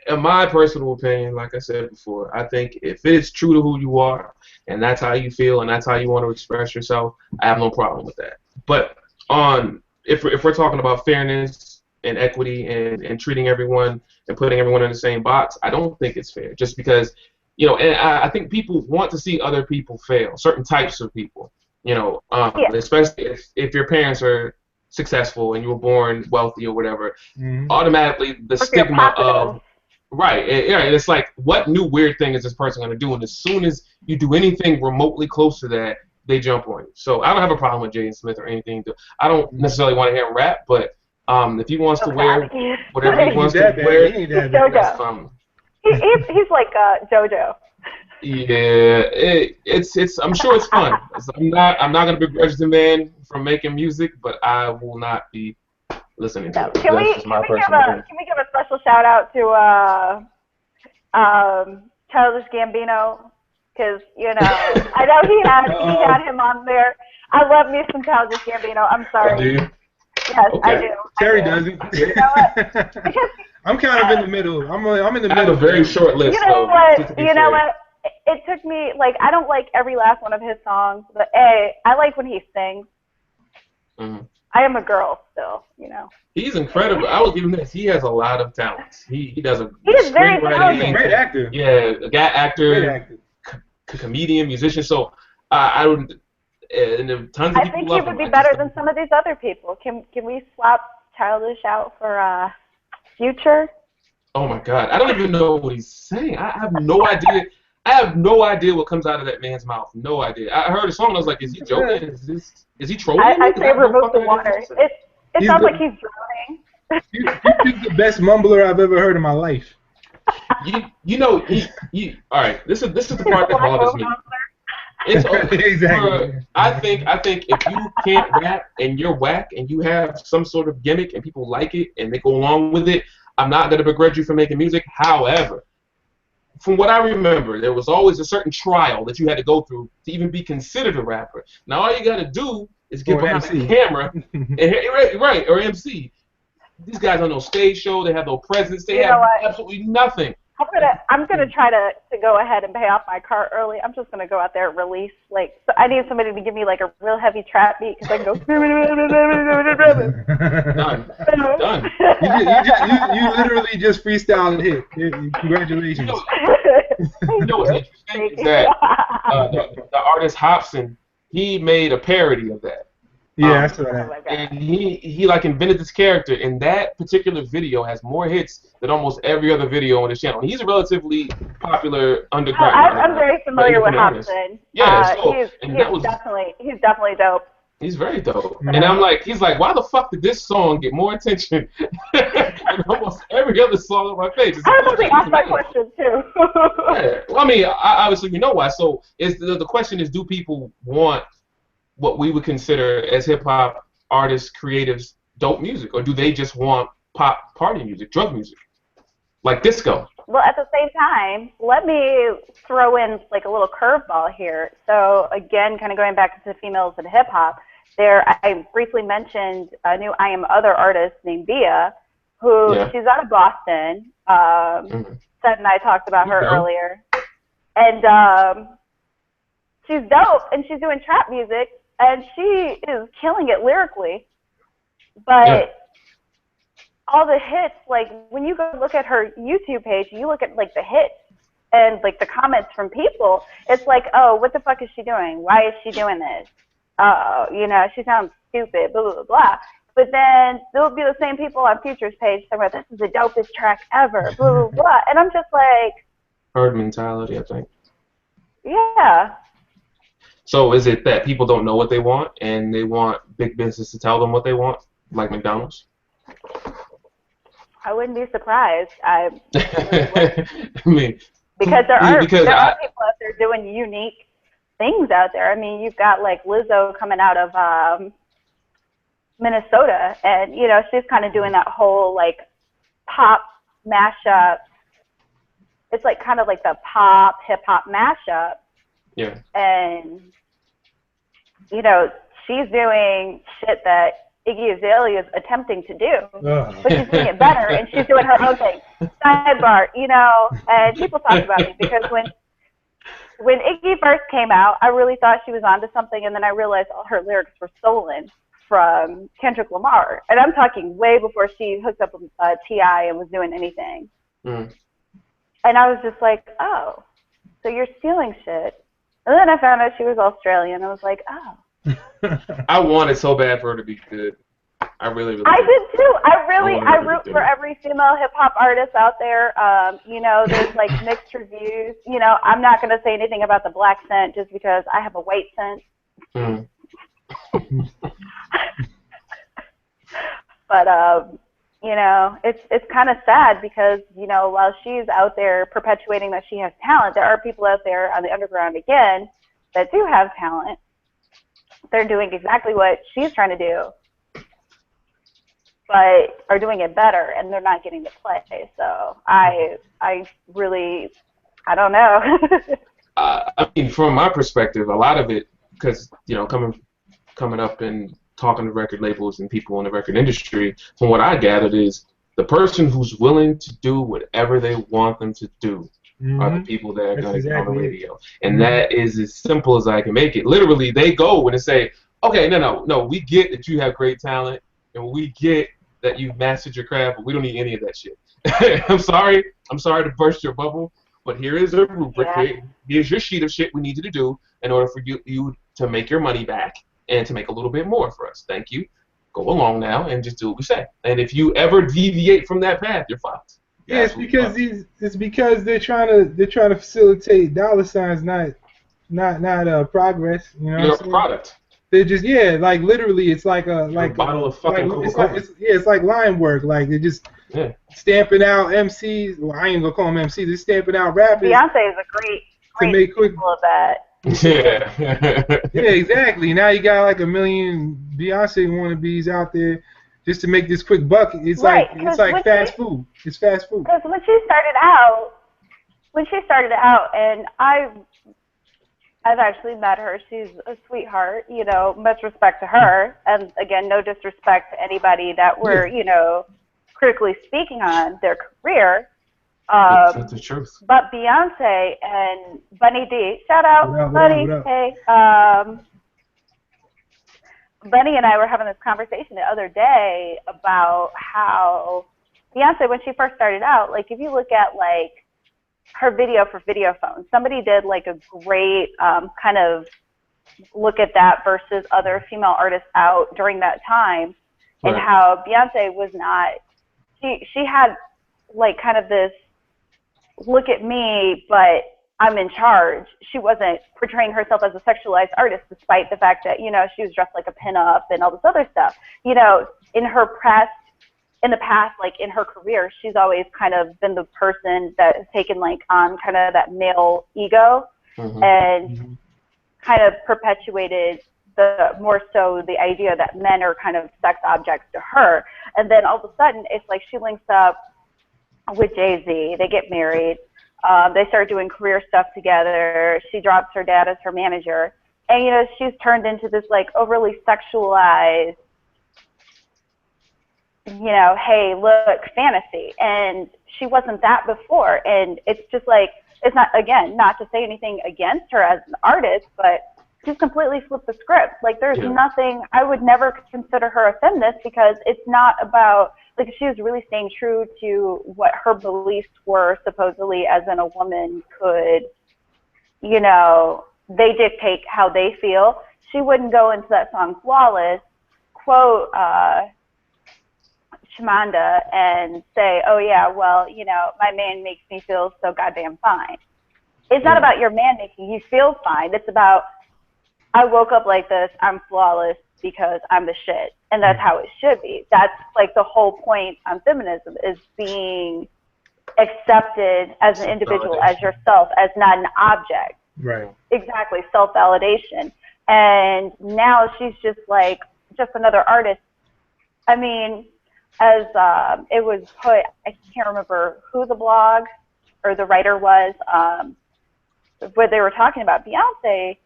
[SPEAKER 3] in my personal opinion, like I said before, I think if it's true to who you are and that's how you feel and that's how you want to express yourself, I have no problem with that. But if we're talking about fairness and equity and treating everyone and putting everyone in the same box, I don't think it's fair. Just because, you know, and I think people want to see other people fail, certain types of people, you know, especially if your parents are successful and you were born wealthy or whatever, automatically the stigma of, and it's like, what new weird thing is this person going to do? And as soon as you do anything remotely close to that, they jump on you. So I don't have a problem with Jaden Smith or anything. I don't necessarily want to hear him rap, but if he wants to wear whatever he wants to wear, that's fine.
[SPEAKER 1] He's like JoJo.
[SPEAKER 3] Yeah, it's. I'm sure it's fun. I'm not gonna begrudge the man from making music, but I will not be listening to it.
[SPEAKER 1] Can we give a special shout out to Childish Gambino? Because, you know, I know he had him on there. I love me some Childish Gambino. I'm sorry.
[SPEAKER 3] Oh, do you?
[SPEAKER 1] Yes, I do.
[SPEAKER 2] Terry doesn't.
[SPEAKER 1] You know what? Because
[SPEAKER 2] I'm kind of in the middle. I'm in the middle.
[SPEAKER 3] I have a very short list.
[SPEAKER 1] You know what? You know what? It took me, like, I don't like every last one of his songs, but I like when he sings. I am a girl still, you know.
[SPEAKER 3] He's incredible. I will give him this. He has a lot of talents. He does a.
[SPEAKER 1] He is very talented.
[SPEAKER 2] He's a great actor.
[SPEAKER 3] Yeah, a guy actor.
[SPEAKER 2] Great actor.
[SPEAKER 3] Comedian, musician. So I don't. And tons of people love him.
[SPEAKER 1] I think he would be better than some of these other people. Can we swap Childish out for Future?
[SPEAKER 3] Oh my God, I don't even know what he's saying. I have no idea. I have no idea what comes out of that man's mouth. No idea. I heard a song and I was like, is he joking? Is he trolling?
[SPEAKER 1] I say remove the water. It sounds like he's drowning.
[SPEAKER 2] He's the best mumbler I've ever heard in my life.
[SPEAKER 3] You know, all right, this is the part that bothers me. It's
[SPEAKER 2] exactly.
[SPEAKER 3] I think if you can't rap and you're whack and you have some sort of gimmick and people like it and they go along with it, I'm not going to begrudge you for making music. However, from what I remember, there was always a certain trial that you had to go through to even be considered a rapper. Now all you got to do is get behind the camera, or MC. These guys have no stage show. They have no presence. They have absolutely nothing.
[SPEAKER 1] I'm gonna try to go ahead and pay off my car early. I'm just gonna go out there and release, like, so I need somebody to give me like a real heavy trap beat because I can go.
[SPEAKER 3] Done.
[SPEAKER 2] You literally just freestyled a hit. Congratulations.
[SPEAKER 3] You know what's interesting is that the artist Hobson, he made a parody of that.
[SPEAKER 2] Yeah, I saw that.
[SPEAKER 3] And he like invented this character, and that particular video has more hits than almost every other video on his channel. He's a relatively popular underground.
[SPEAKER 1] I'm very familiar with Hobson.
[SPEAKER 3] Yeah,
[SPEAKER 1] he's definitely dope.
[SPEAKER 3] He's very dope. And I'm like, he's like, why the fuck did this song get more attention than almost every other song on my page?
[SPEAKER 1] I was asked that question too.
[SPEAKER 3] Yeah. Well, I mean, obviously you know why. So the question is, do people want what we would consider as hip-hop artists, creatives, dope music, or do they just want pop party music, drug music, like disco?
[SPEAKER 1] well, at the same time, let me throw in like a little curveball here. So again, kind of going back to females in hip hop, I briefly mentioned a new I Am Other artist named Bia, who she's out of Boston. Seth and I talked about her earlier, and she's dope, and she's doing trap music, and she is killing it lyrically. But all the hits, like when you go look at her YouTube page, you look at like the hits and like the comments from people, it's like, oh, what the fuck is she doing? Why is she doing this? Oh, you know, she sounds stupid, blah, blah, blah, blah. But then there'll be the same people on Future's page saying, this is the dopest track ever, blah, blah, blah. And I'm just like...
[SPEAKER 3] Herd mentality, I think.
[SPEAKER 1] Yeah.
[SPEAKER 3] So is it that people don't know what they want and they want big business to tell them what they want, like McDonald's?
[SPEAKER 1] I wouldn't be surprised. I
[SPEAKER 3] mean,
[SPEAKER 1] because there are people out there doing unique things out there. I mean, you've got like Lizzo coming out of Minnesota, and you know she's kind of doing that whole like pop mashup. It's like kind of like the pop hip hop mashup.
[SPEAKER 3] Yeah. And
[SPEAKER 1] you know she's doing shit that Iggy Azalea is attempting to do, but she's doing it better, and she's doing her own thing. Sidebar, you know, and people talk about me because when Iggy first came out, I really thought she was onto something, and then I realized all her lyrics were stolen from Kendrick Lamar, and I'm talking way before she hooked up with T.I. and was doing anything. And I was just like, oh, so you're stealing shit. And then I found out she was Australian. I was like, oh.
[SPEAKER 3] I wanted so bad for her to be good. I really did
[SPEAKER 1] too. I root for every female hip hop artist out there. You know, there's like mixed reviews. You know, I'm not gonna say anything about the black scent just because I have a white scent. But you know, it's kind of sad because you know while she's out there perpetuating that she has talent, there are people out there on the underground again that do have talent. They're doing exactly what she's trying to do, but are doing it better, and they're not getting to play. So I don't know.
[SPEAKER 3] I mean, from my perspective, a lot of it, because you know, coming up and talking to record labels and people in the record industry, from what I gathered is the person who's willing to do whatever they want them to do are the people that are going to get on the radio. And that is as simple as I can make it. Literally, they go and they say, okay, no, we get that you have great talent, and we get that you've mastered your craft, but we don't need any of that shit. I'm sorry to burst your bubble, but here is a rubric. Here's your sheet of shit we need you to do in order for you to make your money back and to make a little bit more for us. Thank you. Go along now and just do what we say. And if you ever deviate from that path, you're fucked.
[SPEAKER 2] Yeah, it's because they're trying to facilitate dollar signs, not progress. You know,
[SPEAKER 3] your product.
[SPEAKER 2] They're just like literally, it's like a
[SPEAKER 3] bottle of fucking Coca-Cola.
[SPEAKER 2] It's like line work. Like they're just stamping out MCs. Well, I ain't gonna call them MCs. They're stamping out rappers.
[SPEAKER 1] Beyonce is a great example of that.
[SPEAKER 2] Yeah, exactly. Now you got like a million Beyonce wannabes out there just to make this quick buck. It's like fast food. It's fast food.
[SPEAKER 1] Because when she started out, and I've actually met her. She's a sweetheart. You know, much respect to her, and again, no disrespect to anybody that we're critically speaking on their career.
[SPEAKER 3] That's the truth.
[SPEAKER 1] But Beyonce and Bunny D, shout out, Bunny. Hey, Bunny and I were having this conversation the other day about how Beyonce, when she first started out, like if you look at like her video for Videophone, somebody did like a great kind of look at that versus other female artists out during that time, and how Beyonce was not. She had like kind of this look at me, but I'm in charge. She wasn't portraying herself as a sexualized artist, despite the fact that, you know, she was dressed like a pinup and all this other stuff. You know, in the past, like in her career, she's always kind of been the person that has taken like on kind of that male ego and kind of perpetuated more so the idea that men are kind of sex objects to her. And then all of a sudden, it's like she links up with Jay-Z. They get married. They start doing career stuff together. She drops her dad as her manager. And, you know, she's turned into this, like, overly sexualized, you know, hey, look, fantasy. And she wasn't that before. And it's just like, it's not, again, not to say anything against her as an artist, but she's completely flipped the script. Like, there's nothing, I would never consider her a feminist because it's not about, like, she was really staying true to what her beliefs were, supposedly, as in a woman could, you know, they dictate how they feel. She wouldn't go into that song Flawless, quote Shimanda, and say, oh, yeah, well, you know, my man makes me feel so goddamn fine. It's not about your man making you feel fine. It's about, I woke up like this, I'm flawless because I'm the shit. And that's how it should be. That's like the whole point on feminism, is being accepted as an individual, as yourself, as not an object.
[SPEAKER 2] Right.
[SPEAKER 1] Exactly, self-validation. And now she's just like, just another artist. I mean, as it was put, I can't remember who the blog or the writer was, where they were talking about Beyonce.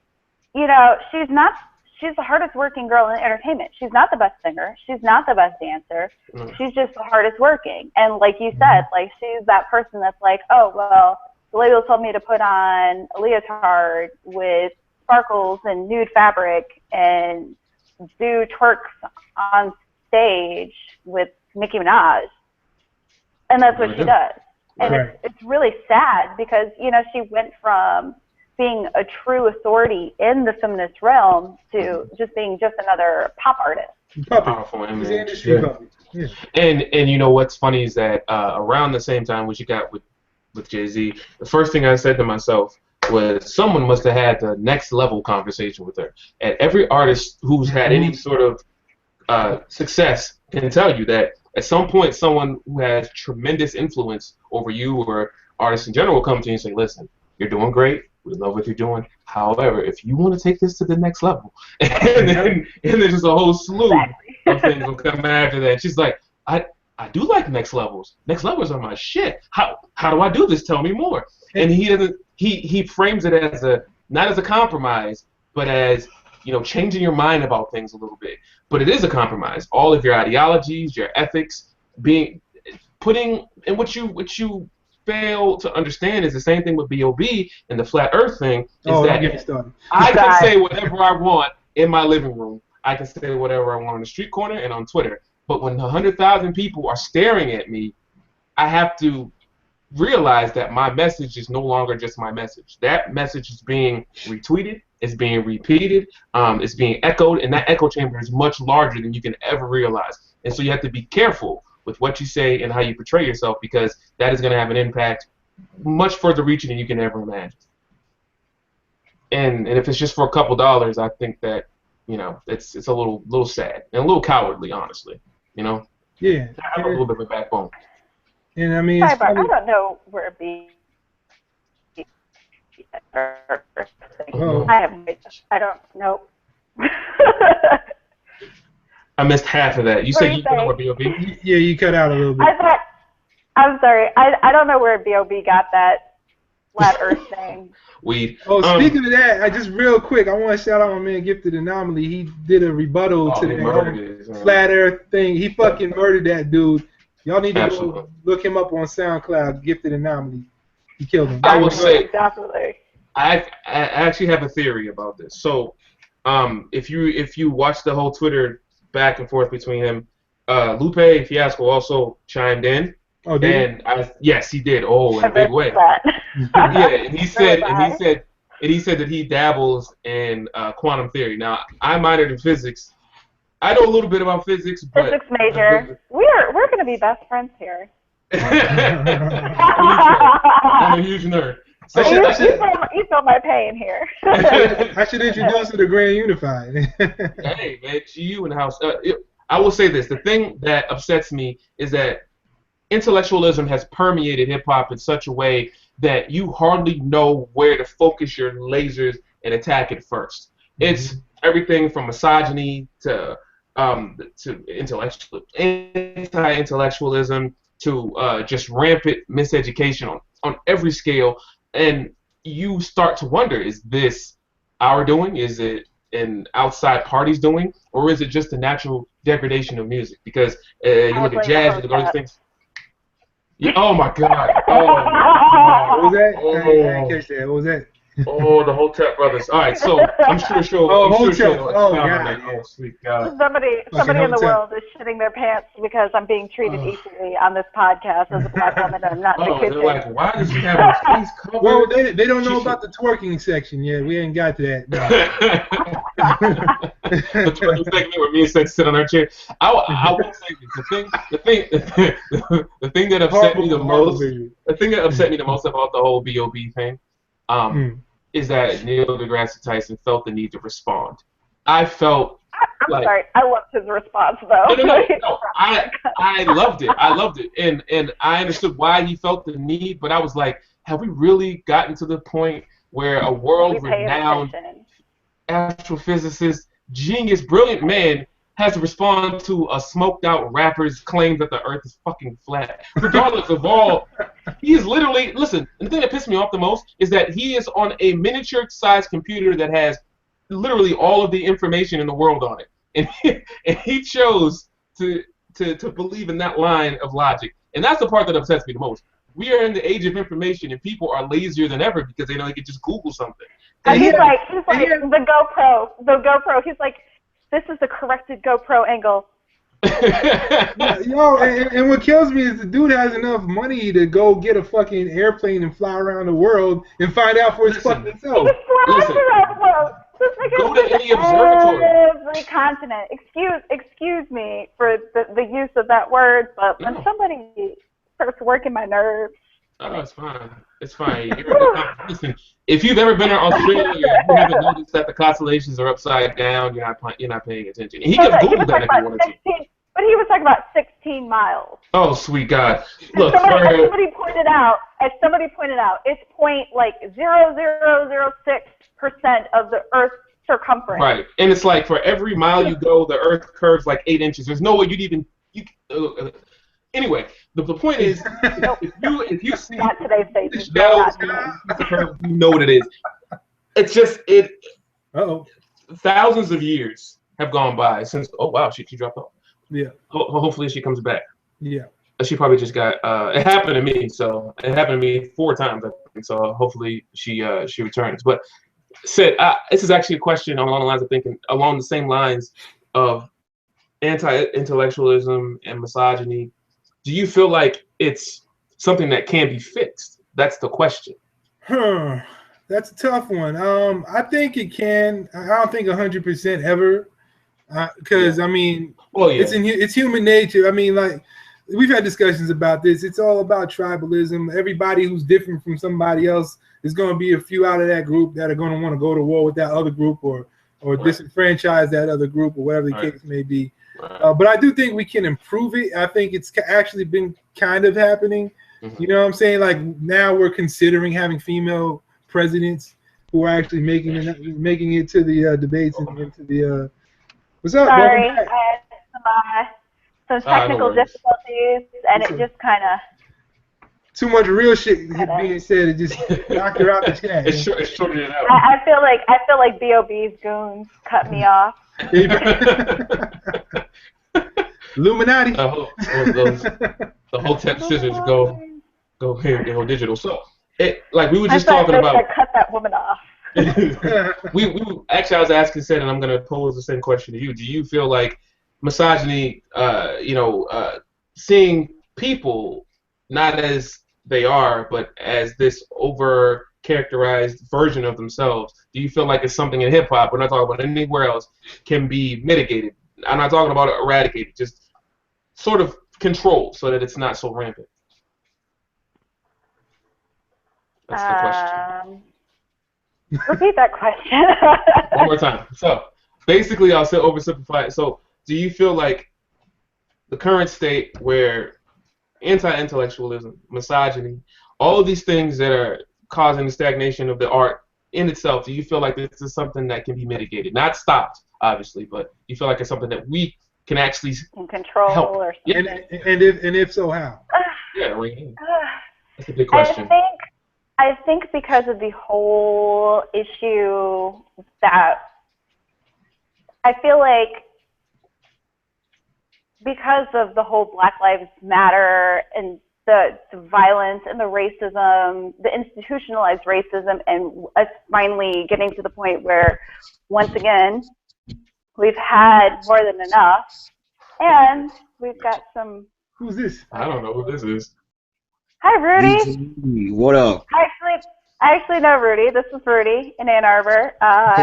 [SPEAKER 1] You know, she's the hardest working girl in entertainment. She's not the best singer. She's not the best dancer. She's just the hardest working. And like you said, like, she's that person that's like, oh, well, the label told me to put on a leotard with sparkles and nude fabric and do twerks on stage with Nicki Minaj. And that's what she does. And it's really sad because, you know, she went from being a true authority in the feminist realm to just being just another pop artist.
[SPEAKER 3] Powerful image.
[SPEAKER 2] Industry puppet. Yeah.
[SPEAKER 3] And you know what's funny is that around the same time what you got with Jay-Z, the first thing I said to myself was someone must have had the next level conversation with her. And every artist who's had any sort of success can tell you that at some point someone who has tremendous influence over you or artists in general will come to you and say, listen, you're doing great. We love what you're doing. However, if you want to take this to the next level, and then there's just a whole slew of things will come after that. She's like, I do like next levels. Next levels are my shit. How do I do this? Tell me more. And he frames it as not as a compromise, but as, you know, changing your mind about things a little bit. But it is a compromise. All of your ideologies, your ethics, putting in what you fail to understand is the same thing with B.O.B. and the flat earth thing. I can say whatever I want in my living room. I can say whatever I want on the street corner and on Twitter. But when 100,000 people are staring at me, I have to realize that my message is no longer just my message. That message is being retweeted, it's being repeated, it's being echoed, and that echo chamber is much larger than you can ever realize. And so you have to be careful with what you say and how you portray yourself, because that is going to have an impact much further reaching than you can ever imagine. And if it's just for a couple dollars, I think that, you know, it's a little sad and a little cowardly, honestly. You know?
[SPEAKER 2] Yeah.
[SPEAKER 3] I have a little bit of a backbone.
[SPEAKER 2] And I mean,
[SPEAKER 1] I don't know where it be. I don't know.
[SPEAKER 3] I missed half of that. You said you don't know where B.O.B.?
[SPEAKER 2] Yeah, you cut out a little bit.
[SPEAKER 1] I'm sorry. I don't know where B.O.B. got that flat earth thing.
[SPEAKER 3] Weed.
[SPEAKER 2] Oh, speaking of that, I just real quick, I want to shout out my man Gifted Anomaly. He did a rebuttal to the flat earth thing. He fucking murdered that dude. Y'all need to go look him up on SoundCloud, Gifted Anomaly. He killed him.
[SPEAKER 3] I will say,
[SPEAKER 1] definitely.
[SPEAKER 3] I actually have a theory about this. So, if you watch the whole Twitter back and forth between him, Lupe Fiasco also chimed in.
[SPEAKER 2] Oh, did
[SPEAKER 3] he? Yes, he did. Oh, in a big way. Yeah, and he said that he dabbles in quantum theory. Now, I minored in physics. I know a little bit about physics, but
[SPEAKER 1] physics major. We're going to be best friends here.
[SPEAKER 3] I'm a huge nerd. So
[SPEAKER 1] you feel my pain here.
[SPEAKER 2] I should introduce her to Grand Unified.
[SPEAKER 3] Hey, man, you in the house. I will say this. The thing that upsets me is that intellectualism has permeated hip-hop in such a way that you hardly know where to focus your lasers and attack it first. It's everything from misogyny to anti-intellectualism to just rampant miseducation on every scale, and you start to wonder: is this our doing? Is it an outside party's doing, or is it just the natural degradation of music? Because you look at jazz, you look at all these things. Yeah, oh my God! Oh,
[SPEAKER 2] what was that? I didn't catch that. What was that?
[SPEAKER 3] Oh, the Hotep brothers. All right, so I'm sure she'll.
[SPEAKER 2] Oh,
[SPEAKER 3] I'm sure
[SPEAKER 2] Hotep.
[SPEAKER 3] she'll
[SPEAKER 2] Oh,
[SPEAKER 3] expound
[SPEAKER 2] God.
[SPEAKER 3] on that. Oh, sweet God.
[SPEAKER 1] Somebody in the world is shitting their pants because I'm being treated equally on this podcast as a black woman and I'm not in the kitchen.
[SPEAKER 3] They're like, why does she have her face covered?
[SPEAKER 2] Well, they don't know about the twerking section yet. We ain't got to that. No.
[SPEAKER 3] The twerking segment where me and Sex sit on our chair. I will say this. The thing that upset me the most. The thing that upset me the most about the whole B.O.B. thing. Is that Neil deGrasse Tyson felt the need to respond. I felt
[SPEAKER 1] I'm sorry, I loved his response though.
[SPEAKER 3] No. I loved it. I loved it. And I understood why he felt the need, but I was like, have we really gotten to the point where a world-renowned astrophysicist, genius, brilliant man has to respond to a smoked-out rapper's claim that the Earth is fucking flat? Regardless of all, he is literally, listen, the thing that pissed me off the most is that he is on a miniature-sized computer that has literally all of the information in the world on it. And he chose to believe in that line of logic. And that's the part that upsets me the most. We are in the age of information, and people are lazier than ever because they know they can just Google something.
[SPEAKER 1] And he's like the GoPro. He's like, this is the corrected GoPro angle.
[SPEAKER 2] Yo, and what kills me is the dude has enough money to go get a fucking airplane and fly around the world and find out for his fucking self.
[SPEAKER 1] Around the world.
[SPEAKER 3] Go to any observatory.
[SPEAKER 1] Every continent. Excuse me for the use of that word, but when somebody starts working my nerves.
[SPEAKER 3] Oh, it's fine. It's fine. Listen, if you've ever been in Australia, you haven't noticed that the constellations are upside down. You're not paying attention. He could Google that if he wanted to.
[SPEAKER 1] But he was talking about 16 miles.
[SPEAKER 3] Oh, sweet God! Look,
[SPEAKER 1] somebody pointed out, it's 0.0006% of the Earth's circumference.
[SPEAKER 3] Right, and it's like for every mile you go, the Earth curves like 8 inches. There's no way you'd even. Anyway, the point is, if you see
[SPEAKER 1] not today's basis,
[SPEAKER 3] you know what it is. It's just it. Thousands of years have gone by since. Oh wow, she dropped off.
[SPEAKER 2] Yeah.
[SPEAKER 3] Hopefully she comes back.
[SPEAKER 2] Yeah.
[SPEAKER 3] She probably just got. It happened to me. So it happened to me 4 times. I think. So hopefully she returns. But Sid, this is actually a question along the lines of thinking along the same lines of anti-intellectualism and misogyny. Do you feel like it's something that can be fixed? That's the question.
[SPEAKER 2] That's a tough one. I think it can. I don't think 100% ever, because I mean, it's human nature. I mean, like we've had discussions about this. It's all about tribalism. Everybody who's different from somebody else is going to be a few out of that group that are going to want to go to war with that other group or disenfranchise that other group or whatever the case may be. But I do think we can improve it. I think it's actually been kind of happening. You know what I'm saying? Like now we're considering having female presidents who are actually making it to the debates and into the. What's up?
[SPEAKER 1] Sorry, I had some technical difficulties, and it just kind of.
[SPEAKER 2] Too much real shit being said. It just knocked her out the chat.
[SPEAKER 3] It's shorted it out.
[SPEAKER 1] I feel like B.O.B.'s goons cut me off.
[SPEAKER 2] Illuminati.
[SPEAKER 3] The Hotep scissors go digital. So like we were just talking about.
[SPEAKER 1] Cut that woman off.
[SPEAKER 3] we actually I was asking Sid, and I'm gonna pose the same question to you. Do you feel like misogyny, seeing people not as they are, but as this over characterized version of themselves, do you feel like it's something in hip hop, we're not talking about anywhere else, can be mitigated? I'm not talking about eradicated, just sort of controlled so that it's not so rampant. That's the question.
[SPEAKER 1] Repeat that question.
[SPEAKER 3] One more time. So basically I'll oversimplify it. So do you feel like the current state where anti-intellectualism, misogyny, all of these things that are causing the stagnation of the art in itself, do you feel like this is something that can be mitigated? Not stopped, obviously, but you feel like it's something that we can actually
[SPEAKER 1] can control
[SPEAKER 3] help.
[SPEAKER 1] or
[SPEAKER 3] Yeah.
[SPEAKER 2] And if so, how?
[SPEAKER 3] Yeah, that's a big question.
[SPEAKER 1] I think because of the whole issue that I feel like because of the whole Black Lives Matter and the violence and the racism, the institutionalized racism, and us finally getting to the point where, once again, we've had more than enough, and we've got some.
[SPEAKER 2] Who's this?
[SPEAKER 3] I don't know who this is.
[SPEAKER 1] Hi, Rudy.
[SPEAKER 4] What up?
[SPEAKER 1] I actually know Rudy. This is Rudy in Ann Arbor.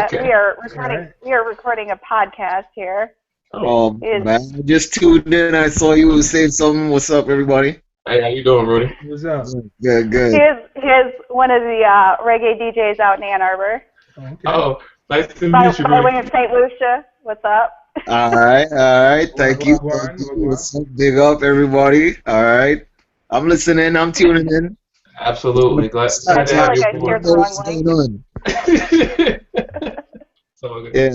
[SPEAKER 3] Okay.
[SPEAKER 1] We are recording. Right. We are recording a podcast here.
[SPEAKER 4] Oh man, I just tuned in. I saw you saying something. What's up, everybody?
[SPEAKER 3] Hey, how you doing, Rudy?
[SPEAKER 2] What's up?
[SPEAKER 4] Good.
[SPEAKER 1] He is one of the reggae DJs out in Ann Arbor.
[SPEAKER 2] Okay.
[SPEAKER 3] Oh, nice to meet you,
[SPEAKER 1] By
[SPEAKER 3] Rudy.
[SPEAKER 1] the way, in St. Lucia. What's up?
[SPEAKER 4] All right. Thank you. What's up? Big up, everybody. All right. I'm listening. I'm tuning in.
[SPEAKER 3] Absolutely. Glad to have you aboard.
[SPEAKER 4] What's going on?
[SPEAKER 3] So,
[SPEAKER 4] yeah.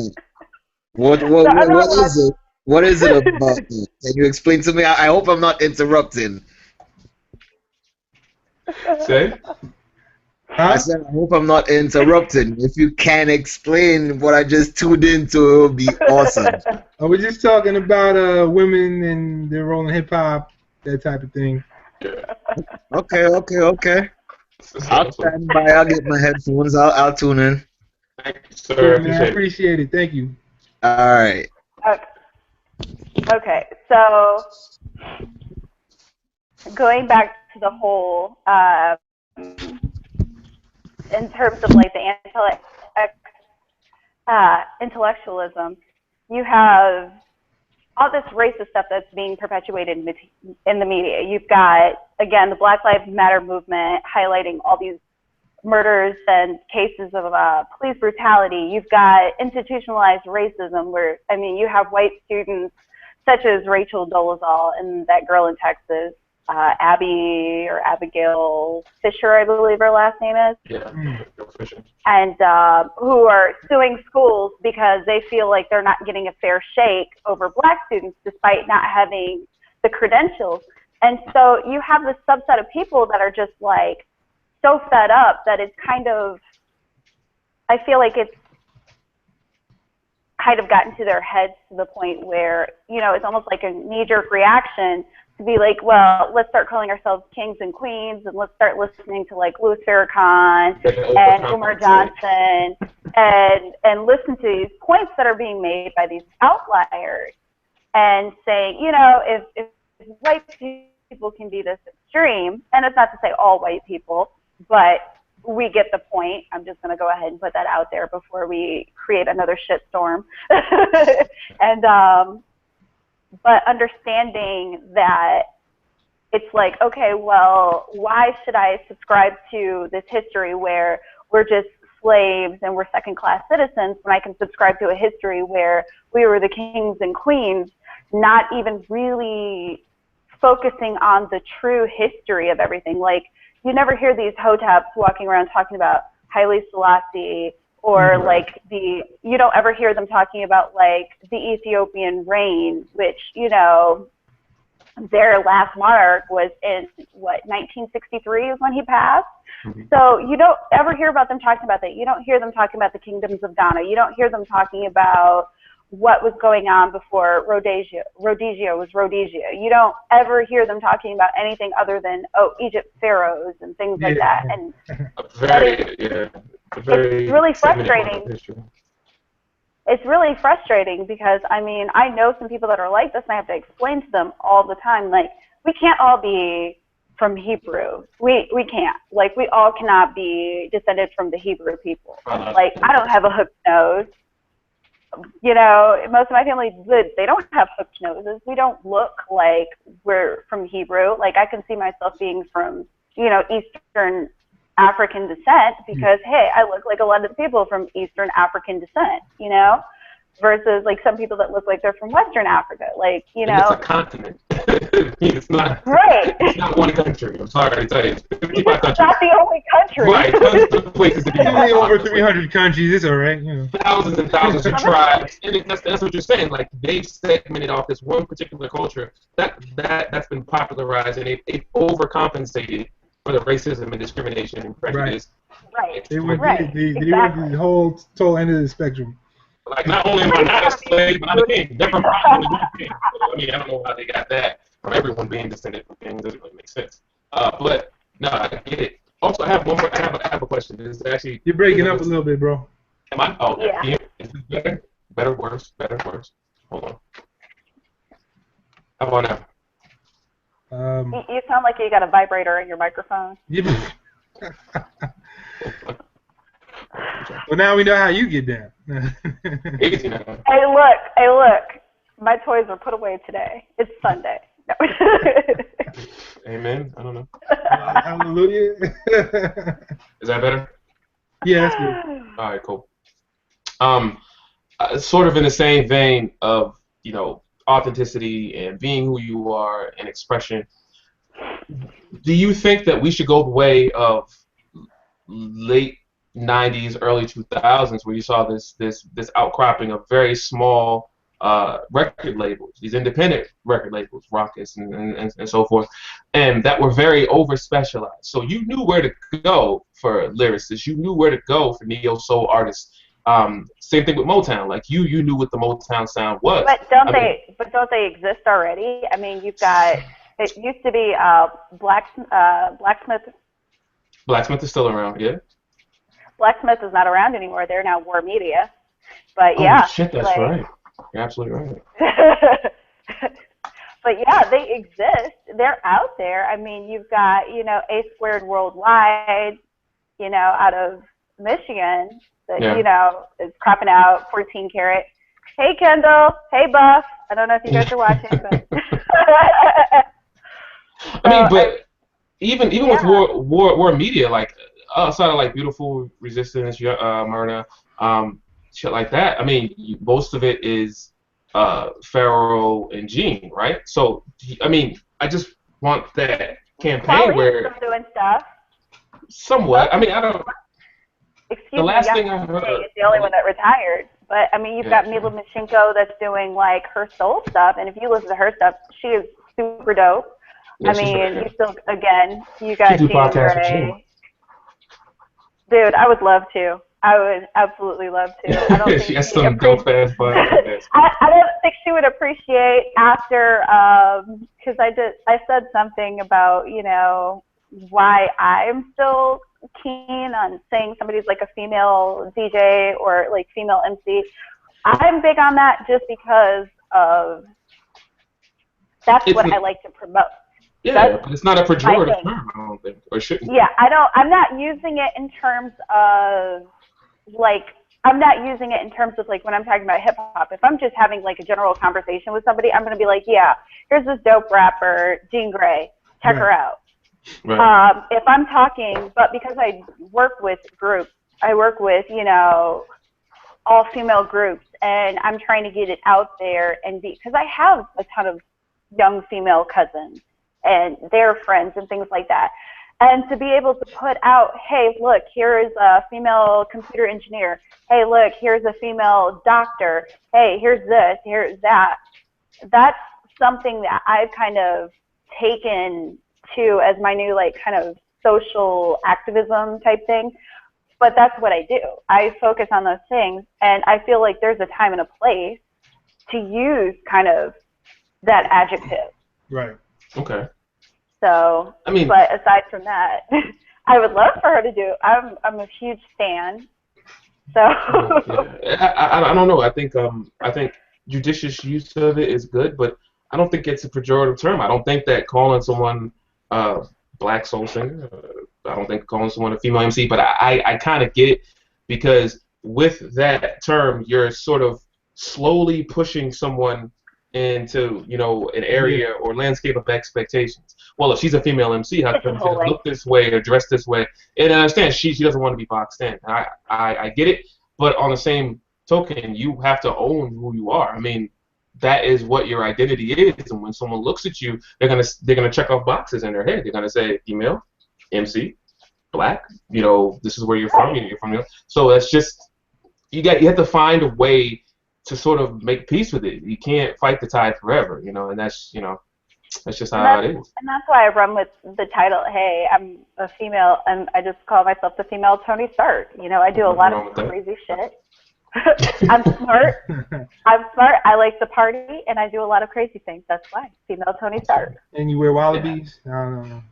[SPEAKER 4] What is it? What is it about? Can you explain to me? I hope I'm not interrupting.
[SPEAKER 3] Say?
[SPEAKER 4] I said I hope I'm not interrupting. If you can explain what I just tuned into, it would be awesome.
[SPEAKER 2] We're just talking about women and their role in hip hop, that type of thing.
[SPEAKER 4] Okay. I'll stand by. I'll get my headphones. I'll tune in.
[SPEAKER 3] Thank you, sir.
[SPEAKER 2] I appreciate it. Thank you.
[SPEAKER 4] All right.
[SPEAKER 1] Okay. So going back to the whole, in terms of like the intellectualism, you have all this racist stuff that's being perpetuated in the media. You've got, again, the Black Lives Matter movement highlighting all these murders and cases of police brutality. You've got institutionalized racism where, I mean, you have white students such as Rachel Dolezal and that girl in Texas, Abby or Abigail Fisher, I believe her last name is.
[SPEAKER 3] Yeah, Fisher.
[SPEAKER 1] And who are suing schools because they feel like they're not getting a fair shake over black students despite not having the credentials. And so you have this subset of people that are just like so fed up that it's kind of, I feel like it's kind of gotten to their heads to the point where, you know, it's almost like a knee-jerk reaction to be like, well, let's start calling ourselves kings and queens, and let's start listening to like Louis Farrakhan and Umar Johnson, and listen to these points that are being made by these outliers, and saying, you know, if white people can be this extreme, and it's not to say all white people, but we get the point. I'm just going to go ahead and put that out there before we create another shitstorm. And but understanding that it's like, okay, well, why should I subscribe to this history where we're just slaves and we're second-class citizens when I can subscribe to a history where we were the kings and queens, not even really focusing on the true history of everything. Like, you never hear these hotaps walking around talking about Haile Selassie, or like you don't ever hear them talking about like the Ethiopian reign, which, you know, their last monarch was in, what, 1963 is when he passed? So you don't ever hear about them talking about that. You don't hear them talking about the kingdoms of Ghana. You don't hear them talking about what was going on before Rhodesia was Rhodesia. You don't ever hear them talking about anything other than, oh, Egypt pharaohs and things like that. And it's really frustrating. It's really frustrating because, I mean, I know some people that are like this, and I have to explain to them all the time, like, we can't all be from Hebrew. We can't. Like, we all cannot be descended from the Hebrew people. Like, I don't have a hooked nose. You know, most of my family, they don't have hooked noses. We don't look like we're from Hebrew. Like, I can see myself being from, you know, Eastern African descent because, hey, I look like a lot of the people from Eastern African descent, you know, versus like some people that look like they're from Western Africa. Like, you know.
[SPEAKER 3] It's a continent. It's not,
[SPEAKER 1] right.
[SPEAKER 3] It's not one country. I'm sorry to tell you.
[SPEAKER 1] It's not the only country.
[SPEAKER 3] Right, tons of places to be.
[SPEAKER 2] Only over 300 countries. It's all right. You know.
[SPEAKER 3] Thousands and thousands of tribes, and that's what you're saying. Like they've segmented off this one particular culture that's been popularized, and they've overcompensated for the racism and discrimination and prejudice.
[SPEAKER 1] Right.
[SPEAKER 2] They went
[SPEAKER 1] Exactly.
[SPEAKER 2] the whole total end of the spectrum.
[SPEAKER 3] Like not only am I not a slave, but I'm a king. They're from king. I mean, I don't know how they got that from everyone being descended from kings. Doesn't really make sense. But no, I get it. Also, I have one more. I have a question. This is actually
[SPEAKER 2] You're breaking up a little bit, bro.
[SPEAKER 3] Am I? Oh,
[SPEAKER 1] yeah.
[SPEAKER 3] Is this better? Better, worse? Better, worse? Hold on. How about now?
[SPEAKER 1] You sound like you got a vibrator in your microphone.
[SPEAKER 2] Well, now we know how you get down.
[SPEAKER 3] Easy now.
[SPEAKER 1] Hey, look. My toys were put away today. It's Sunday. No.
[SPEAKER 3] Amen. I don't know.
[SPEAKER 2] Hallelujah.
[SPEAKER 3] Is that better?
[SPEAKER 2] Yeah, that's good.
[SPEAKER 3] All right, cool. Sort of in the same vein of, authenticity and being who you are and expression, do you think that we should go the way of late 90s, early 2000s, where you saw this outcropping of very small record labels, these independent record labels, Raucous and so forth, and that were very over-specialized. So you knew where to go for lyricists, you knew where to go for neo-soul artists. Same thing with Motown. Like you knew what the Motown sound was.
[SPEAKER 1] But don't they exist already? I mean, you've got. It used to be Blacksmith.
[SPEAKER 3] Blacksmith is still around, yeah.
[SPEAKER 1] Blacksmith is not around anymore. They're now War Media. But
[SPEAKER 3] yeah. Oh shit, that's right. You're absolutely right.
[SPEAKER 1] But yeah, they exist. They're out there. I mean, you've got A Squared Worldwide, out of Michigan. That is cropping out 14 karat. Hey Kendall, hey Buff. I don't know if you guys are watching, but
[SPEAKER 3] I mean, but even with War Media, like outside of like Beautiful Resistance, Myrna, shit like that. I mean, most of it is Pharaoh and Gene, right? So I mean, I just want that campaign where
[SPEAKER 1] still doing stuff.
[SPEAKER 3] Somewhat. I mean, I don't.
[SPEAKER 1] Excuse
[SPEAKER 3] the last
[SPEAKER 1] me,
[SPEAKER 3] thing I heard
[SPEAKER 1] is the only one that retired. But I mean, you've got Mila Mashinko that's doing like her soul stuff, and if you listen to her stuff, she is super dope.
[SPEAKER 3] Yeah,
[SPEAKER 1] I mean, you still you got Jean Grey. Dude, I would love to. I would absolutely love to. I don't think
[SPEAKER 3] she has some dope ass podcasts.
[SPEAKER 1] I don't think she would appreciate after because I said something about why I'm still keen on saying somebody's like a female DJ or like female MC. I'm big on that just because of that's what I like to promote.
[SPEAKER 3] Yeah, but it's not a pejorative term, I don't think, or shouldn't.
[SPEAKER 1] Yeah, I'm not using it in terms of like I'm not using it in terms of like when I'm talking about hip hop. If I'm just having like a general conversation with somebody, I'm gonna be like, yeah, here's this dope rapper, Jean Grey, check her out.
[SPEAKER 3] Right.
[SPEAKER 1] If I'm talking, but because I work with groups, I work with, all female groups, and I'm trying to get it out there and because I have a ton of young female cousins and their friends and things like that. And to be able to put out, hey, look, here is a female computer engineer. Hey, look, here's a female doctor. Hey, here's this, here's that. That's something that I've kind of taken to as my new like kind of social activism type thing. But that's what I do. I focus on those things, and I feel like there's a time and a place to use kind of that adjective.
[SPEAKER 2] Right.
[SPEAKER 3] Okay.
[SPEAKER 1] So,
[SPEAKER 3] I mean,
[SPEAKER 1] but aside from that, I would love for her to do. I'm a huge fan. So.
[SPEAKER 3] I don't know. I think judicious use of it is good, but I don't think it's a pejorative term. I don't think that calling someone black soul singer. I don't think calling someone a female MC, but I kind of get it because with that term, you're sort of slowly pushing someone into an area or landscape of expectations. Well, if she's a female MC, how come she doesn't look this way or dress this way? And I understand she doesn't want to be boxed in. I get it, but on the same token, you have to own who you are. I mean, that is what your identity is, and when someone looks at you, they're gonna check off boxes in their head. They're gonna say female, MC, black. You know, this is where you're from. You're from. So that's just you have to find a way to sort of make peace with it. You can't fight the tide forever. You know, and that's just how it is.
[SPEAKER 1] And that's why I run with the title, hey, I'm a female, and I just call myself the female Tony Stark. You know, I do a lot of crazy shit. I'm smart. I like to party, and I do a lot of crazy things. That's why. Female Tony Stark.
[SPEAKER 2] And you wear wallabies? Yeah. I don't know.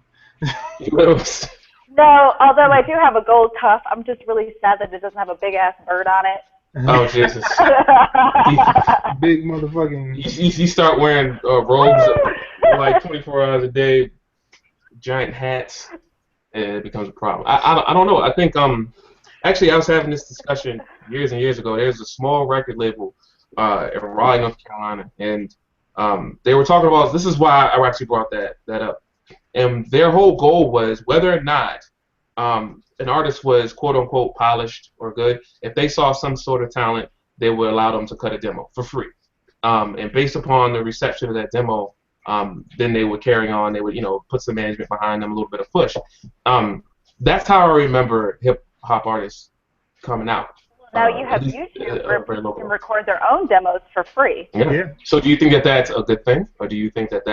[SPEAKER 1] No, although I do have a gold cuff. I'm just really sad that it doesn't have a big-ass bird on it.
[SPEAKER 3] Oh, Jesus.
[SPEAKER 2] Big motherfucking...
[SPEAKER 3] You start wearing robes like 24 hours a day, giant hats, and it becomes a problem. I don't know. I think actually I was having this discussion years and years ago. There's a small record label in Raleigh, North Carolina, and they were talking about, this is why I actually brought that up, and their whole goal was whether or not an artist was quote-unquote polished or good, if they saw some sort of talent, they would allow them to cut a demo for free. And based upon the reception of that demo, then they would carry on. They would, put some management behind them, a little bit of push. That's how I remember hip-hop artists coming out.
[SPEAKER 1] Now you have YouTube where people can record their own demos for free.
[SPEAKER 3] Yeah. So do you think that that's a good thing? Or do you think that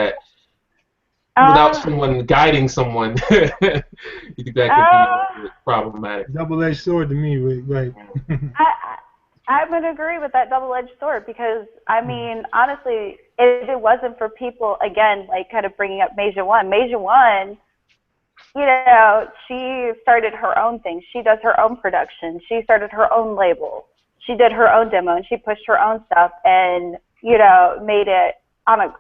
[SPEAKER 3] without someone guiding someone, you think that could be problematic?
[SPEAKER 2] Double-edged sword to me, right?
[SPEAKER 1] I would agree with that double-edged sword because, I mean, honestly, if it wasn't for people, again, like kind of bringing up Masia One, she started her own thing. She does her own production. She started her own label. She did her own demo, and she pushed her own stuff and, made it on a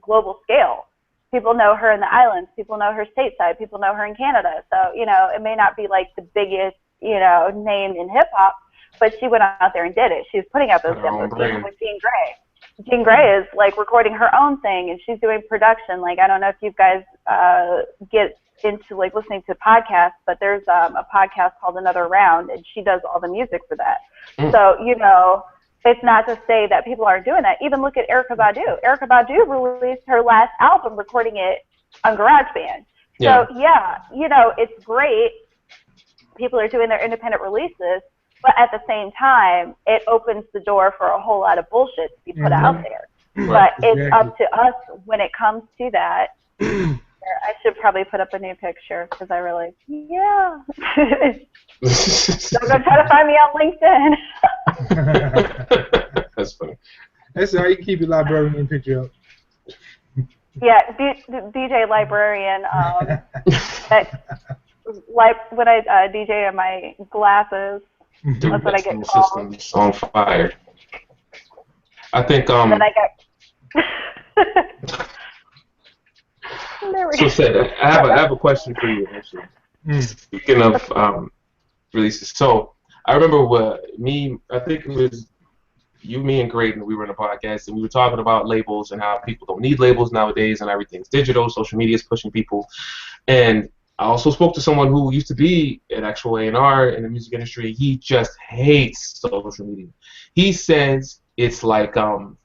[SPEAKER 1] global scale. People know her in the islands. People know her stateside. People know her in Canada. So, it may not be like the biggest, name in hip-hop, but she went out there and did it. She was putting out those demos with Jean Grey. Jean Grey is, like, recording her own thing, and she's doing production. Like, I don't know if you guys get into, like, listening to podcasts, but there's a podcast called Another Round, and she does all the music for that. So, it's not to say that people aren't doing that. Even look at Erykah Badu. Erykah Badu released her last album recording it on GarageBand. So, it's great. People are doing their independent releases, but at the same time, it opens the door for a whole lot of bullshit to be put out there. But it's up to us when it comes to that. I should probably put up a new picture because I really, So go try to find me on
[SPEAKER 3] LinkedIn. That's funny.
[SPEAKER 2] That's all right. You can keep your librarian picture up.
[SPEAKER 1] Yeah, DJ Librarian. Like when I DJ in my glasses, that's what I get called.
[SPEAKER 3] System's on fire. I think.
[SPEAKER 1] And then I got.
[SPEAKER 3] So said, I have a question for you actually. Speaking of releases, so I remember I think it was you, me, and Graydon. We were in a podcast and we were talking about labels and how people don't need labels nowadays and everything's digital. Social media is pushing people, and I also spoke to someone who used to be an actual A&R in the music industry. He just hates social media. He says it's like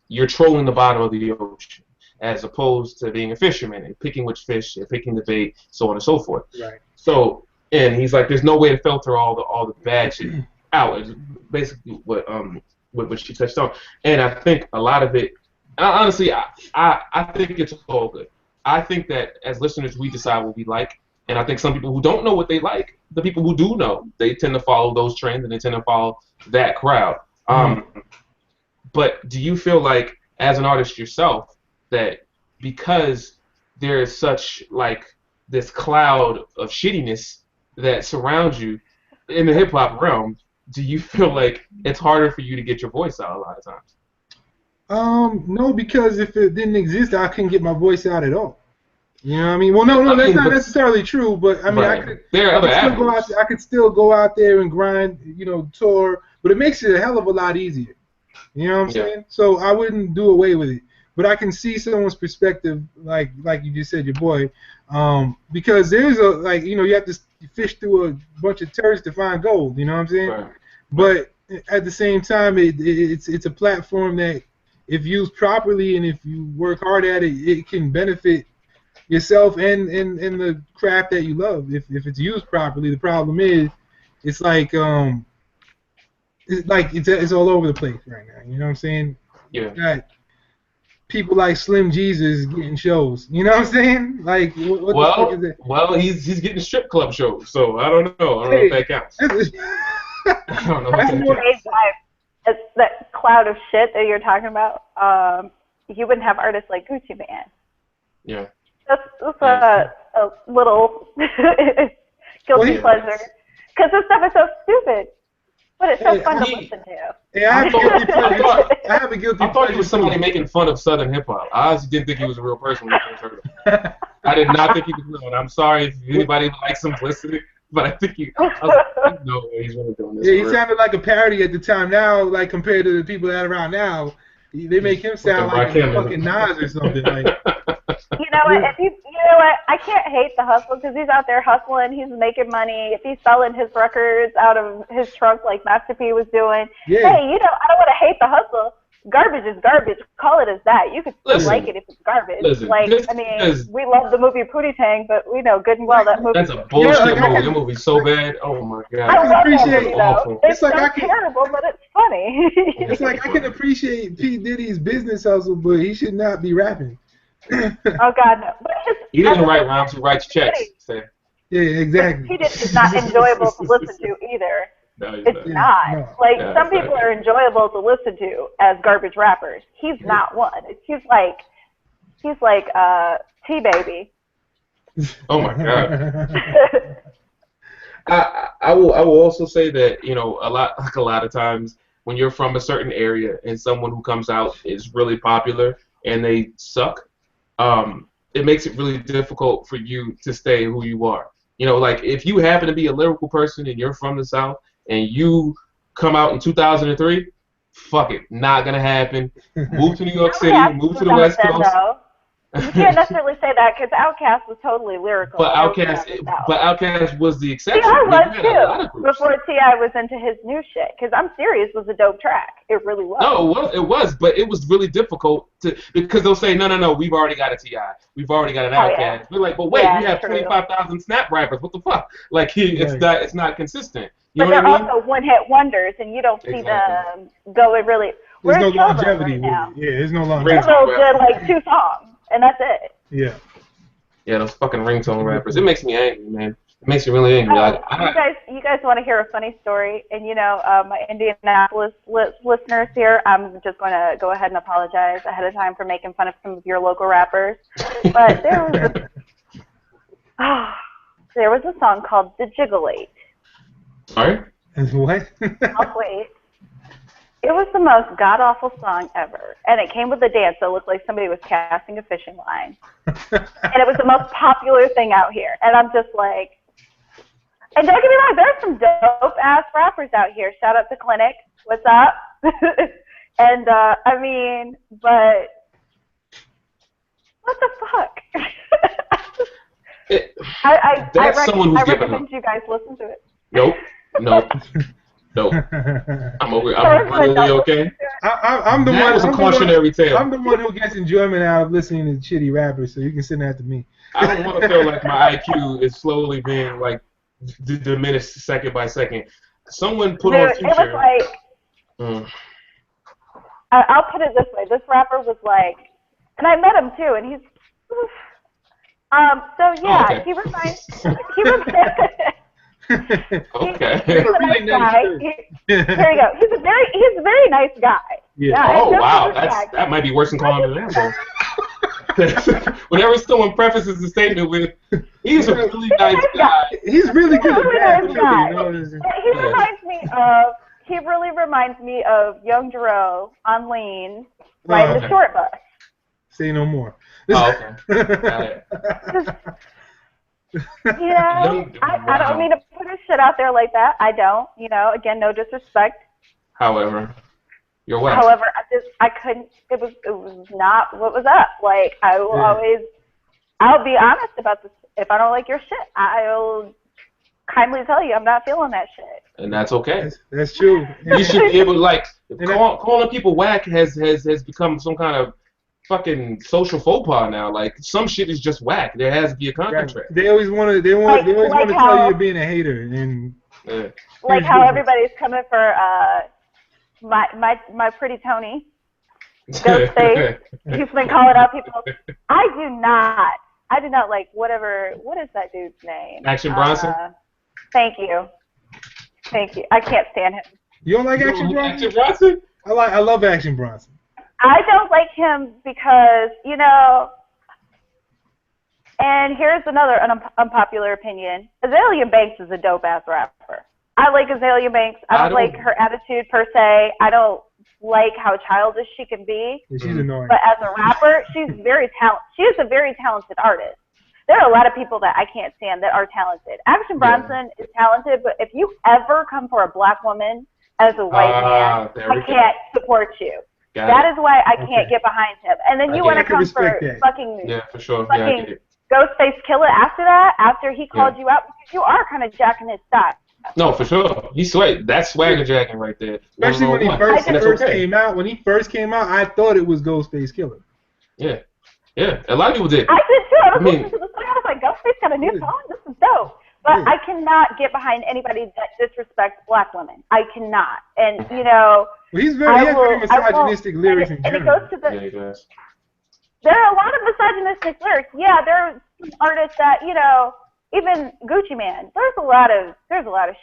[SPEAKER 3] you're trolling the bottom of the ocean, as opposed to being a fisherman and picking which fish and picking the bait, so on and so forth.
[SPEAKER 2] Right.
[SPEAKER 3] So, and he's like, there's no way to filter all the bad shit out. It's basically what she touched on. And I think a lot of it, honestly, I think it's all good. I think that as listeners, we decide what we like. And I think some people who don't know what they like, the people who do know, they tend to follow those trends and they tend to follow that crowd. But do you feel like, as an artist yourself, that because there is such like this cloud of shittiness that surrounds you in the hip hop realm, do you feel like it's harder for you to get your voice out a lot of times?
[SPEAKER 2] No, because if it didn't exist, I couldn't get my voice out at all. You know what I mean? Well, no, that's not necessarily true, but I mean,
[SPEAKER 3] right.
[SPEAKER 2] I could still go out there and grind, tour, but it makes it a hell of a lot easier. You know what I'm saying? So I wouldn't do away with it. But I can see someone's perspective, like you just said, your boy, because there's you have to fish through a bunch of turds to find gold. You know what I'm saying?
[SPEAKER 3] Right.
[SPEAKER 2] But at the same time, it's a platform that, if used properly and if you work hard at it, it can benefit yourself and the craft that you love if it's used properly. The problem is, it's like it's all over the place right now. You know what I'm saying?
[SPEAKER 3] Yeah.
[SPEAKER 2] You got people like Slim Jesus getting shows. You know what I'm saying? Like, what the fuck is that?
[SPEAKER 3] Well, he's getting strip club shows, so I don't know. I don't know if that counts. I don't know if that counts.
[SPEAKER 1] It's that cloud of shit that you're talking about. You wouldn't have artists like Gucci Man.
[SPEAKER 3] Yeah.
[SPEAKER 1] That's a little guilty pleasure. Because this stuff is so stupid. But it's so fun to listen to.
[SPEAKER 2] Yeah, I have a guilty pleasure. I
[SPEAKER 3] thought he was somebody making fun of Southern hip hop. I honestly didn't think he was a real person when I first heard him. I did not think he was real. And I'm sorry if anybody likes him listening, but I think I was like, no way he's really doing this.
[SPEAKER 2] Yeah, he sounded like a parody at the time. Now, like compared to the people that are around now, they make him sound like a fucking Nas or something. Like.
[SPEAKER 1] You know what? You know what? I can't hate the hustle because he's out there hustling. He's making money. If he's selling his records out of his trunk like Master P was doing, hey, I don't want to hate the hustle. Garbage is garbage. Call it as that. You could still like it if it's garbage. We love the movie Pootie Tang, but we know good and well that movie.
[SPEAKER 3] That's a bullshit movie. That movie's so bad. Oh my god.
[SPEAKER 1] I love that movie,
[SPEAKER 3] awful.
[SPEAKER 1] It's so terrible, but it's funny.
[SPEAKER 2] It's like I can appreciate P. Diddy's business hustle, but he should not be rapping.
[SPEAKER 1] Oh God, no! But
[SPEAKER 3] he doesn't write rhymes; he writes checks. So.
[SPEAKER 2] Yeah, exactly.
[SPEAKER 1] It's not enjoyable to listen to either.
[SPEAKER 3] No,
[SPEAKER 1] it's not. No. Like some people are enjoyable to listen to as garbage rappers. He's not one. He's like T-Baby.
[SPEAKER 3] Oh my God. I will also say that a lot of times when you're from a certain area and someone who comes out is really popular and they suck. It makes it really difficult for you to stay who you are. Like if you happen to be a lyrical person and you're from the South and you come out in 2003, fuck it, not gonna happen. Move to New York City, move to the West Coast.
[SPEAKER 1] You can't necessarily say that because Outkast was totally lyrical.
[SPEAKER 3] But Outkast was the exception.
[SPEAKER 1] T.I. was too. Before T.I. was into his new shit. Because I'm Serious was a dope track. It really was.
[SPEAKER 3] No, it was, but it was really difficult because they'll say, no, we've already got a T.I. We've already got an Outkast. Yeah. We're like, but wait, we have 25,000 Snap rappers. What the fuck? Like it's not consistent.
[SPEAKER 1] But they're also one-hit wonders, and you don't see them going really.
[SPEAKER 2] There's no longevity now. Yeah, there's no longevity.
[SPEAKER 1] They're like 2 songs. And that's it.
[SPEAKER 2] Yeah.
[SPEAKER 3] Yeah, those fucking ringtone rappers. It makes me angry, man. It makes me really angry.
[SPEAKER 1] You guys want to hear a funny story? And my Indianapolis listeners here, I'm just going to go ahead and apologize ahead of time for making fun of some of your local rappers. But there was a song called "The Jiggle-8."
[SPEAKER 3] Sorry?
[SPEAKER 2] What?
[SPEAKER 1] I'll wait. It was the most god-awful song ever, and it came with a dance that looked like somebody was casting a fishing line. And it was the most popular thing out here, and I'm just like, and don't get me wrong, there's some dope-ass rappers out here. Shout out to Clinic. What's up? And, but what the fuck? I recommend you guys listen to it.
[SPEAKER 3] Nope. No. I'm really okay.
[SPEAKER 2] I'm the
[SPEAKER 3] that
[SPEAKER 2] one.
[SPEAKER 3] Was a cautionary tale.
[SPEAKER 2] I'm the one who gets enjoyment out of listening to shitty rappers, so you can send that to me.
[SPEAKER 3] I don't want to feel like my IQ is slowly being diminished second by second. Someone put on Future.
[SPEAKER 1] It was like. I'll put it this way: this rapper was like, and I met him too, and he's. He reminds.
[SPEAKER 3] Okay.
[SPEAKER 1] He's a really nice guy. There you go. He's a very nice guy.
[SPEAKER 3] Yeah. Oh wow, that might be worse than calling him an asshole. Whenever someone prefaces the statement with, "He's a really nice guy,"
[SPEAKER 2] he's really good at
[SPEAKER 1] that. He really reminds me of Young Duro on Lean, riding the short bus.
[SPEAKER 2] Say no more.
[SPEAKER 3] Oh, okay. Got it.
[SPEAKER 1] I don't mean to put his shit out there like that. I don't. Again, no disrespect.
[SPEAKER 3] However, you're what?
[SPEAKER 1] However, I couldn't. It was not what was up. Like I will I'll be honest about this. If I don't like your shit, I'll kindly tell you I'm not feeling that shit.
[SPEAKER 3] And that's okay.
[SPEAKER 2] That's true.
[SPEAKER 3] You should be able to calling people whack has become some kind of fucking social faux pas now. Like some shit is just whack. There has to be a
[SPEAKER 2] Right.
[SPEAKER 3] contract.
[SPEAKER 2] They always want to. They always want to tell you
[SPEAKER 1] how,
[SPEAKER 2] you're being a hater, and
[SPEAKER 3] Yeah.
[SPEAKER 1] like how everybody's coming for my pretty Tony. Ghostface. He's been calling out people. I do not like whatever. What is that dude's name?
[SPEAKER 3] Action Bronson.
[SPEAKER 1] Thank you. I can't stand him.
[SPEAKER 2] You don't like Action Bronson? I love Action Bronson.
[SPEAKER 1] I don't like him because, you know, and here's another unpopular opinion. Azalea Banks is a dope-ass rapper. I like Azalea Banks. I don't like her attitude per se. I don't like how childish she can be.
[SPEAKER 2] Yeah, she's annoying.
[SPEAKER 1] But as a rapper, she's very She is a very talented artist. There are a lot of people that I can't stand that are talented. Action Bronson is talented, but if you ever come for a black woman as a white man, I can't support you. That is why I can't get behind him. And then you want to come for fucking Ghostface Killer after that, after he called you out, because you are kind of jacking his style.
[SPEAKER 3] No, for sure. He's swag. That's swagger jacking right there.
[SPEAKER 2] Especially when he first came out. When he first came out, I thought it was Ghostface Killer.
[SPEAKER 3] Yeah. Yeah. A lot of people did.
[SPEAKER 1] I did too. I was listening to the song. I was like, Ghostface got a new song? This is dope. But I cannot get behind anybody that disrespects black women. I cannot. And, you know,
[SPEAKER 2] well, he has very misogynistic lyrics in general.
[SPEAKER 1] And it goes to the, there are a lot of misogynistic lyrics. Yeah, there are some artists that, you know, even Gucci Man. There's a lot of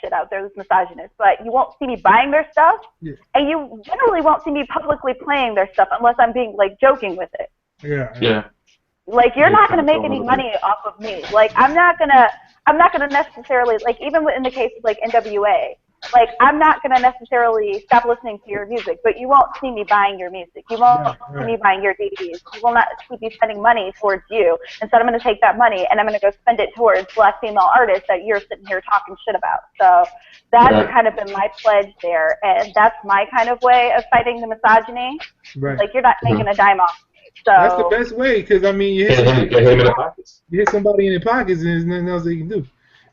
[SPEAKER 1] shit out there that's misogynist, but you won't see me buying their stuff, and you generally won't see me publicly playing their stuff unless I'm being like joking with it.
[SPEAKER 3] Yeah.
[SPEAKER 1] Like you're not gonna make any money off of me. Like I'm not gonna necessarily, like even in the case of like NWA, like I'm not gonna necessarily stop listening to your music, but you won't see me buying your music. You won't see me buying your DVDs. You will not see me spending money towards you. Instead, I'm gonna take that money and I'm gonna go spend it towards black female artists that you're sitting here talking shit about. So that's kind of been my pledge there, and that's my kind of way of fighting the misogyny.
[SPEAKER 2] Right.
[SPEAKER 1] Like you're not making a dime off. So
[SPEAKER 2] that's the best way, because I mean, you hit somebody in the pockets, and there's nothing else they can do.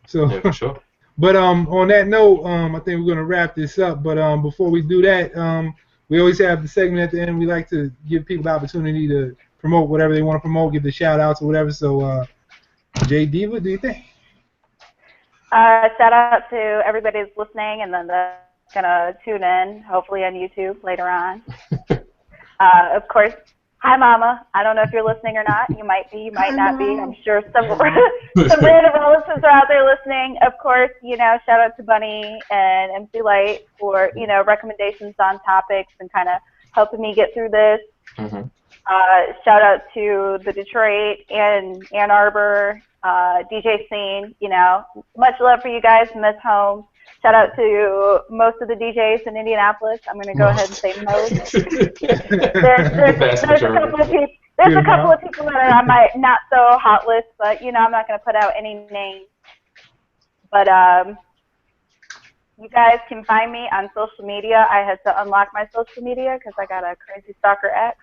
[SPEAKER 2] So,
[SPEAKER 3] for sure.
[SPEAKER 2] But on that note, I think we're gonna wrap this up. But before we do that, we always have the segment at the end. We like to give people the opportunity to promote whatever they want to promote, give the shout outs or whatever. So, Jay Diva, do you think?
[SPEAKER 1] Shout out to everybody who's listening, and then that's gonna tune in, hopefully on YouTube later on. Of course. Hi, Mama. I don't know if you're listening or not. You might be. You might not be. I'm sure some random relatives are out there listening. Of course, you know, shout out to Bunny and MC Light for, you know, recommendations on topics and kind of helping me get through this. Shout out to the Detroit and Ann Arbor DJ scene. You know, much love for you guys. Miss home. Shout out to most of the DJs in Indianapolis. I'm going to go ahead and say most. There's a couple of people that are on my not so hot list, but you know I'm not going to put out any names. But you guys can find me on social media. I had to unlock my social media because I got a crazy stalker ex.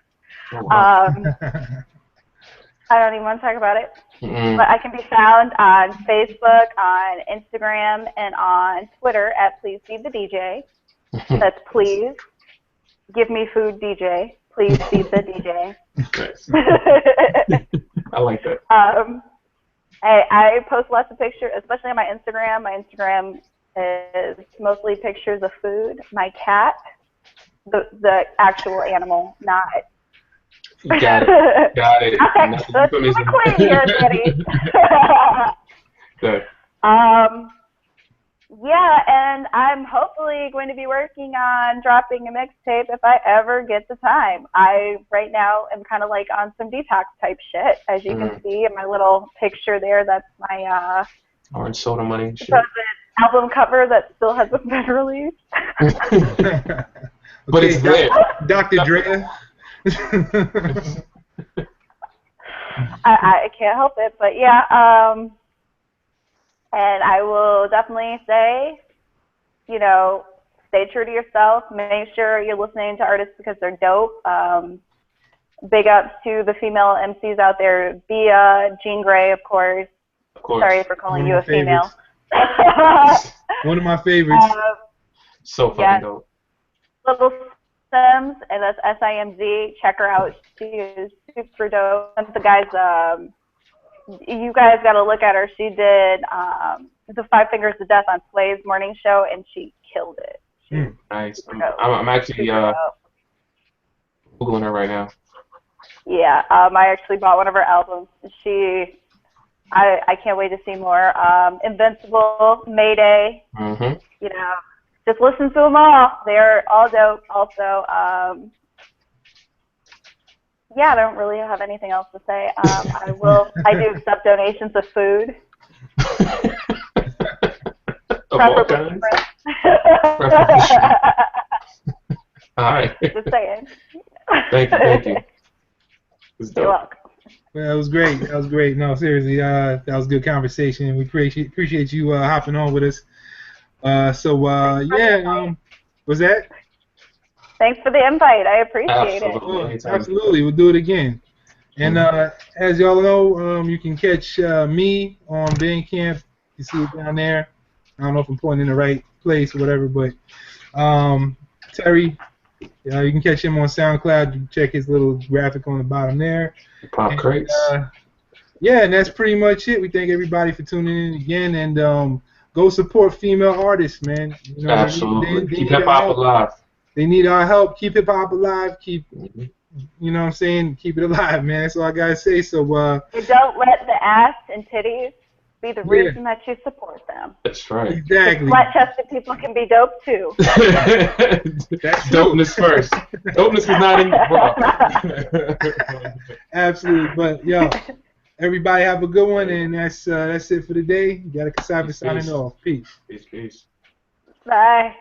[SPEAKER 1] I don't even want to talk about it. But I can be found on Facebook, on Instagram, and on Twitter at Please Feed the DJ. That's Please Give Me Food DJ. Please Feed the DJ.
[SPEAKER 3] I like that.
[SPEAKER 1] I post lots of pictures, especially on my Instagram. My Instagram is mostly pictures of food. My cat, the actual animal, not...
[SPEAKER 3] Got it.
[SPEAKER 1] Okay, let's quit here, Daddy.
[SPEAKER 3] Good.
[SPEAKER 1] Yeah, and I'm hopefully going to be working on dropping a mixtape if I ever get the time. Right now am kind of like on some detox type shit, as you can see in my little picture there. That's my
[SPEAKER 3] orange soda money shit.
[SPEAKER 1] Album cover that still hasn't been released.
[SPEAKER 3] But it's there.
[SPEAKER 2] Dr. Dre.
[SPEAKER 1] I can't help it, but yeah, and I will definitely say, you know, stay true to yourself. Make sure you're listening to artists because they're dope. Big ups to the female MCs out there. Bia, Jean Grey, of course. Sorry for calling you a female.
[SPEAKER 2] One of my favorites.
[SPEAKER 3] So fucking dope.
[SPEAKER 1] Little Sims, and that's SIMZ. Check her out. She is super dope. And the guys, you guys got to look at her. She did the Five Fingers of Death on Slay's morning show, and she killed it.
[SPEAKER 3] Nice. I'm actually Googling her right now.
[SPEAKER 1] Yeah, I actually bought one of her albums. I can't wait to see more. Invincible, Mayday.
[SPEAKER 3] Mm-hmm.
[SPEAKER 1] You know, just listen to them all. They're all dope. Also, yeah, I don't really have anything else to say. I do accept donations of food.
[SPEAKER 3] Of all kinds? All right.
[SPEAKER 1] Just saying.
[SPEAKER 3] Thank you.
[SPEAKER 1] You're welcome.
[SPEAKER 2] Well, that was great. That was great. No, seriously, that was a good conversation. We appreciate you hopping on with us. Was that?
[SPEAKER 1] Thanks for the invite. I appreciate it.
[SPEAKER 2] Absolutely. We'll do it again. And as y'all know, you can catch me on Bandcamp. You see it down there. I don't know if I'm pointing in the right place or whatever, but Terry, you can catch him on SoundCloud. You can check his little graphic on the bottom there.
[SPEAKER 3] Pop crates.
[SPEAKER 2] Yeah, and that's pretty much it. We thank everybody for tuning in again, and go support female artists, man. You know,
[SPEAKER 3] absolutely.
[SPEAKER 2] They
[SPEAKER 3] keep hip hop alive.
[SPEAKER 2] They need our help. Keep hip hop alive. You know what I'm saying? Keep it alive, man. That's all I gotta say. So
[SPEAKER 1] and don't let the ass and titties be the reason that you support them.
[SPEAKER 3] That's right.
[SPEAKER 2] Exactly.
[SPEAKER 1] Flat-chested people can be dope too.
[SPEAKER 3] That's dopeness first. Dopeness is not in the bra.
[SPEAKER 2] Absolutely. But yo, everybody have a good one, and that's it for today. GATaca Cypher signing off. Peace.
[SPEAKER 3] Peace.
[SPEAKER 1] Bye.